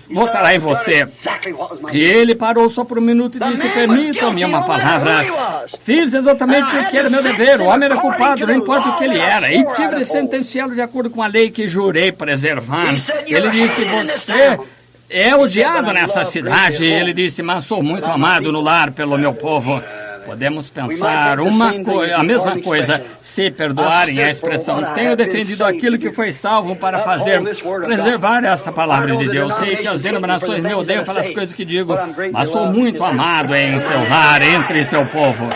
votará em você. E ele parou só por um minuto e disse: permitam-me uma palavra. Fiz exatamente o que era meu dever. O homem era culpado, não importa o que ele era, e tive de sentenciá-lo de acordo com a lei que jurei preservar. Ele disse: você é odiado nessa cidade. Ele disse: mas sou muito amado no lar pelo meu povo. Podemos pensar a mesma coisa, se perdoarem a expressão: tenho defendido aquilo que foi salvo para preservar esta palavra de Deus. Sei que as denominações me odeiam pelas coisas que digo, mas sou muito amado em seu lar, entre seu povo.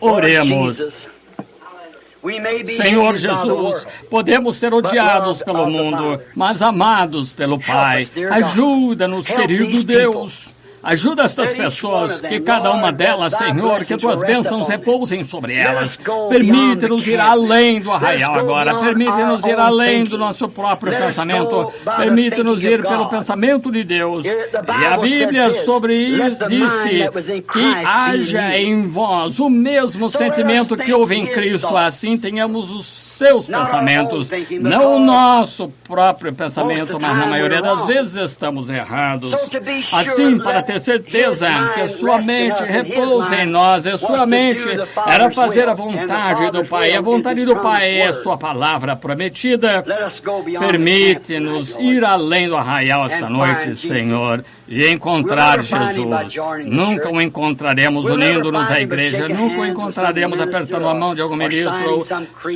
Oremos. Senhor Jesus, podemos ser odiados pelo mundo, mas amados pelo Pai. Ajuda-nos, querido Deus. Ajuda estas pessoas, que cada uma delas, Senhor, que tuas bênçãos repousem sobre elas. Permite-nos ir além do arraial agora. Permite-nos ir além do nosso próprio pensamento. Permite-nos ir pelo pensamento de Deus. E a Bíblia sobre isso disse que haja em vós o mesmo sentimento que houve em Cristo. Assim tenhamos os seus pensamentos, não o nosso próprio pensamento, mas na maioria das vezes estamos errados. Assim, para ter certeza que a sua mente repousa em nós. A sua mente era fazer a vontade do Pai. A vontade do Pai é a sua palavra prometida. Permite-nos ir além do arraial esta noite, Senhor, e encontrar Jesus. Nunca o encontraremos unindo-nos à igreja, nunca o encontraremos apertando a mão de algum ministro ou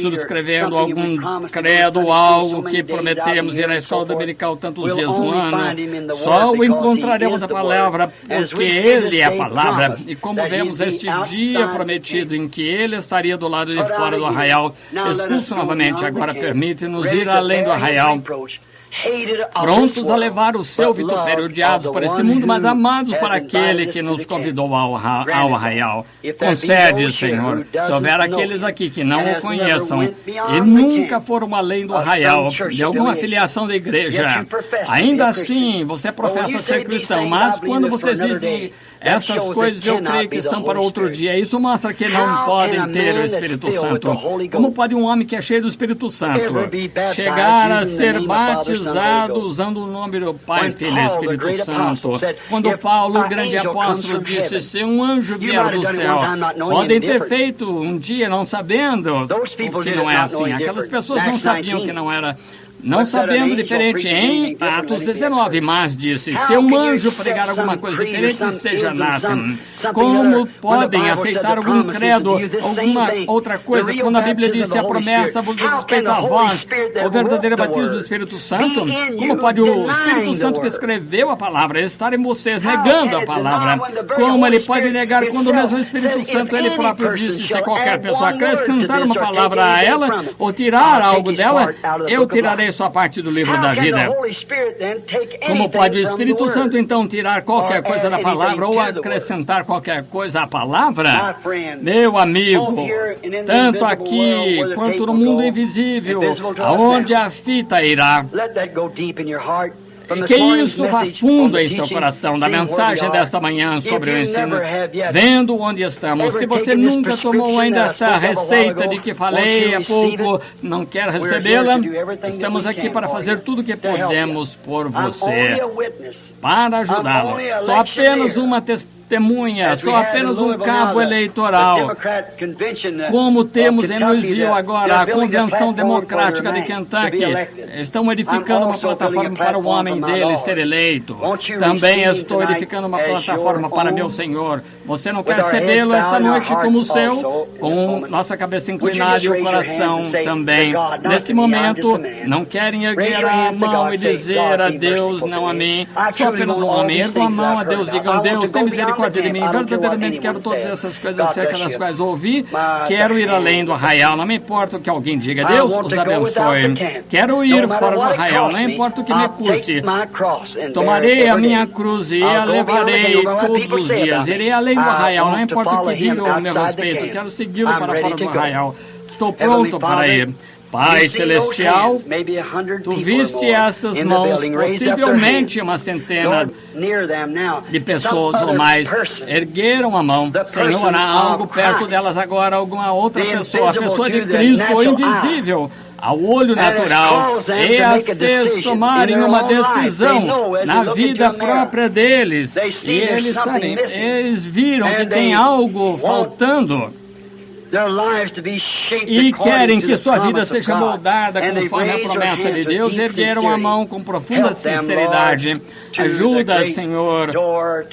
subscrevendo algum credo, algo que prometemos ir à escola dominical tantos dias no ano. Só o encontraremos a palavra, porque Ele é a palavra. E como vemos este dia prometido em que Ele estaria do lado de fora do arraial, expulso novamente, agora permite-nos ir além do arraial, prontos a levar o seu vitupério, odiados por este mundo, mas amados por aquele que nos convidou ao arraial. Concede, Senhor, se houver aqueles aqui que não o conheçam e nunca foram além do arraial, de alguma filiação da igreja, ainda assim você professa ser cristão, mas quando vocês dizem essas coisas, eu creio que são para outro dia, isso mostra que não podem ter o Espírito Santo. Como pode um homem que é cheio do Espírito Santo chegar a ser batizado usando o nome do Pai, Filho e Espírito Santo? Quando Paulo, o grande apóstolo, disse, se um anjo vier do céu, podem ter feito um dia não sabendo o que não é assim. Aquelas pessoas não sabiam que não era, não sabendo diferente em Atos 19, mas disse, se um anjo pregar alguma coisa diferente, seja anatem. Como podem aceitar algum credo, alguma outra coisa, quando a Bíblia diz, a promessa vos diz respeito a vós, o verdadeiro batismo do Espírito Santo? Como pode o Espírito Santo que escreveu a palavra estar em vocês negando a palavra? Como ele pode negar quando o mesmo Espírito Santo, ele próprio disse, se qualquer pessoa acrescentar uma palavra a ela, ou tirar algo dela, eu tirarei sua parte do livro da vida. Como pode o Espírito Santo, então, tirar qualquer coisa da palavra ou acrescentar qualquer coisa à palavra? Meu amigo, tanto aqui quanto no mundo invisível, aonde a fita irá, que isso vá fundo em seu coração, da mensagem desta manhã sobre o ensino, vendo onde estamos. Se você nunca tomou ainda esta receita de que falei há pouco, não quer recebê-la, estamos aqui para fazer tudo o que podemos por você, para ajudá-lo. Só apenas uma testemunha, só apenas um cabo eleitoral. Como temos em Louisville agora a Convenção Democrática de Kentucky, estão edificando uma plataforma para o homem dele ser eleito. Também estou edificando uma plataforma para meu Senhor. Você não quer recebê-lo esta noite como o seu? Com nossa cabeça inclinada e o coração também. Nesse momento, não querem erguer a mão e dizer a Deus, não a mim. Só apenas um homem. Ergam a mão a Deus, digam, Deus, tem misericórdia de mim. Verdadeiramente quero todas essas coisas acerca das quais ouvi. Quero ir além do arraial. Não me importa o que alguém diga. Deus os abençoe. Quero ir fora do arraial. Não importa o que me custe. Tomarei a minha cruz e a levarei todos os dias. Irei além do arraial. Não importa o que digam a meu respeito. Quero segui-lo para fora do arraial. Estou pronto para ir. Pai Celestial, Tu viste estas mãos, possivelmente uma centena de pessoas ou mais ergueram a mão. Senhor, há algo perto delas agora, alguma outra pessoa, a pessoa de Cristo, o invisível, ao olho natural, e as fez tomarem uma decisão na vida própria deles. E eles sabem, eles viram que tem algo faltando. E querem que sua vida seja moldada conforme a promessa de Deus, ergueram a mão com profunda sinceridade. Ajuda, Senhor,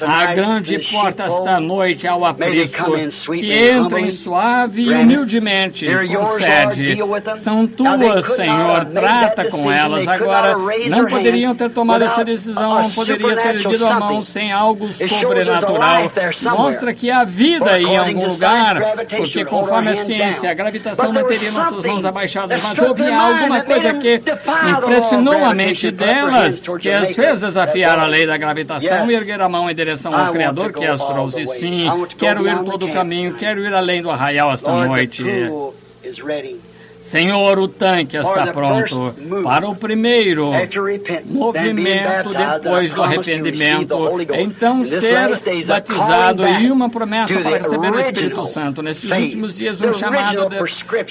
a grande porta esta noite ao aprisco, que entrem suave e humildemente. Concede. São tuas, Senhor, trata com elas. Agora, não poderiam ter tomado essa decisão, não poderia ter erguido a mão sem algo sobrenatural. Mostra que há vida em algum lugar, porque conforme a ciência, a gravitação manteria nossas mãos abaixadas, mas houve alguma coisa que impressionou a mente delas, que as fez desafiar a lei da gravitação e erguer a mão em direção ao Criador que as trouxe. Sim, quero ir todo o caminho, quero ir além do arraial esta noite. Senhor, o tanque está pronto para o primeiro movimento depois do arrependimento, então ser batizado e uma promessa para receber o Espírito Santo. Nesses últimos dias, um chamado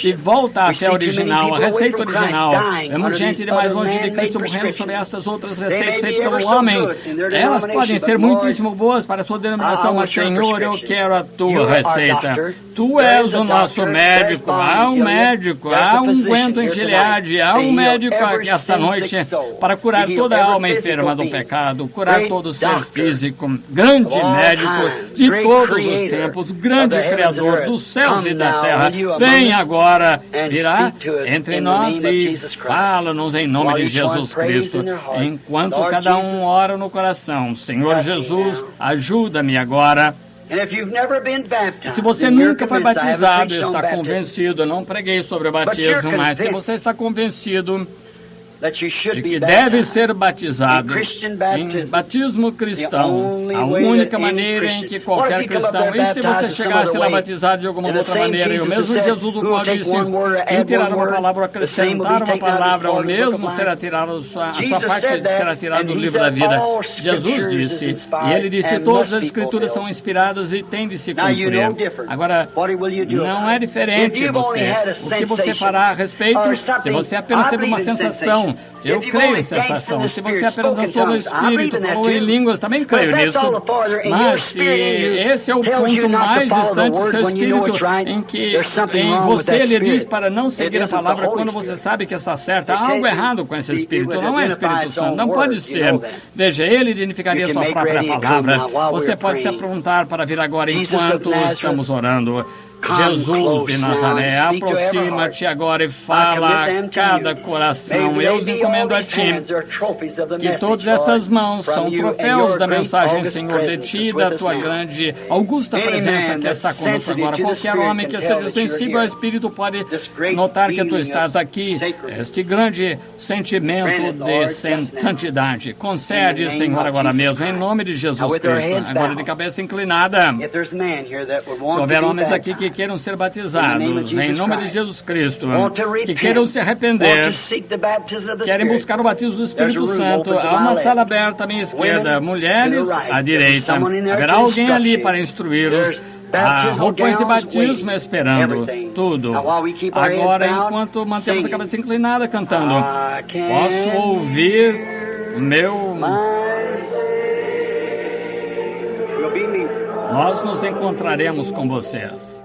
de volta à fé original, a receita original. Vemos gente de mais longe de Cristo morrendo sobre estas outras receitas feitas pelo homem. Elas podem ser muitíssimo boas para a sua denominação, mas, Senhor, eu quero a tua receita. Tu és o nosso médico. Há um médico, há um unguento em Gileade, há um médico aqui esta noite para curar toda a alma enferma do pecado, curar todo ser físico, grande médico de todos os tempos, grande Criador dos céus e da terra. Vem agora, virá entre nós e fala-nos em nome de Jesus Cristo, enquanto cada um ora no coração. Senhor Jesus, ajuda-me agora. Se você nunca foi batizado e está convencido, eu não preguei sobre o batismo, mas se você está convencido de que deve ser batizado em batismo cristão, a única maneira em que qualquer cristão, e se você chegasse lá batizado de alguma outra maneira, e o mesmo Jesus, o qual disse, quem tirar uma palavra ou acrescentar uma palavra, o mesmo será tirado, a sua parte será tirada do livro da vida. Jesus disse, e ele disse, todas as escrituras são inspiradas e têm de se cumprir. Agora, não é diferente você. O que você fará a respeito, se você apenas teve uma sensação, eu creio em sensação. Se você apenas lançou no Espírito, falou em línguas, também creio nisso. Mas se esse é o ponto mais distante do seu Espírito, em que em você lhe diz para não seguir a palavra quando você sabe que está certa, há algo errado com esse Espírito. Não é Espírito Santo, não pode ser. Veja, ele identificaria sua própria palavra. Você pode se aprontar para vir agora enquanto estamos orando. Jesus de Nazaré, aproxima-te agora e fala a cada coração. Eu os encomendo a ti, que todas essas mãos são troféus da mensagem, Senhor, de ti, da tua grande, augusta presença que está conosco agora. Qualquer homem que seja sensível ao Espírito pode notar que tu estás aqui, este grande sentimento de santidade. Concede, Senhor, agora mesmo, em nome de Jesus Cristo, agora de cabeça inclinada. Se houver homens aqui que queiram ser batizados em nome de Jesus Cristo, que queiram se arrepender, querem buscar o batismo do Espírito Santo, há uma sala aberta à minha esquerda, mulheres à direita. Haverá alguém ali para instruí-los. Há roupas de batismo esperando tudo. Agora, enquanto mantemos a cabeça inclinada cantando, posso ouvir meu... Nós nos encontraremos com vocês.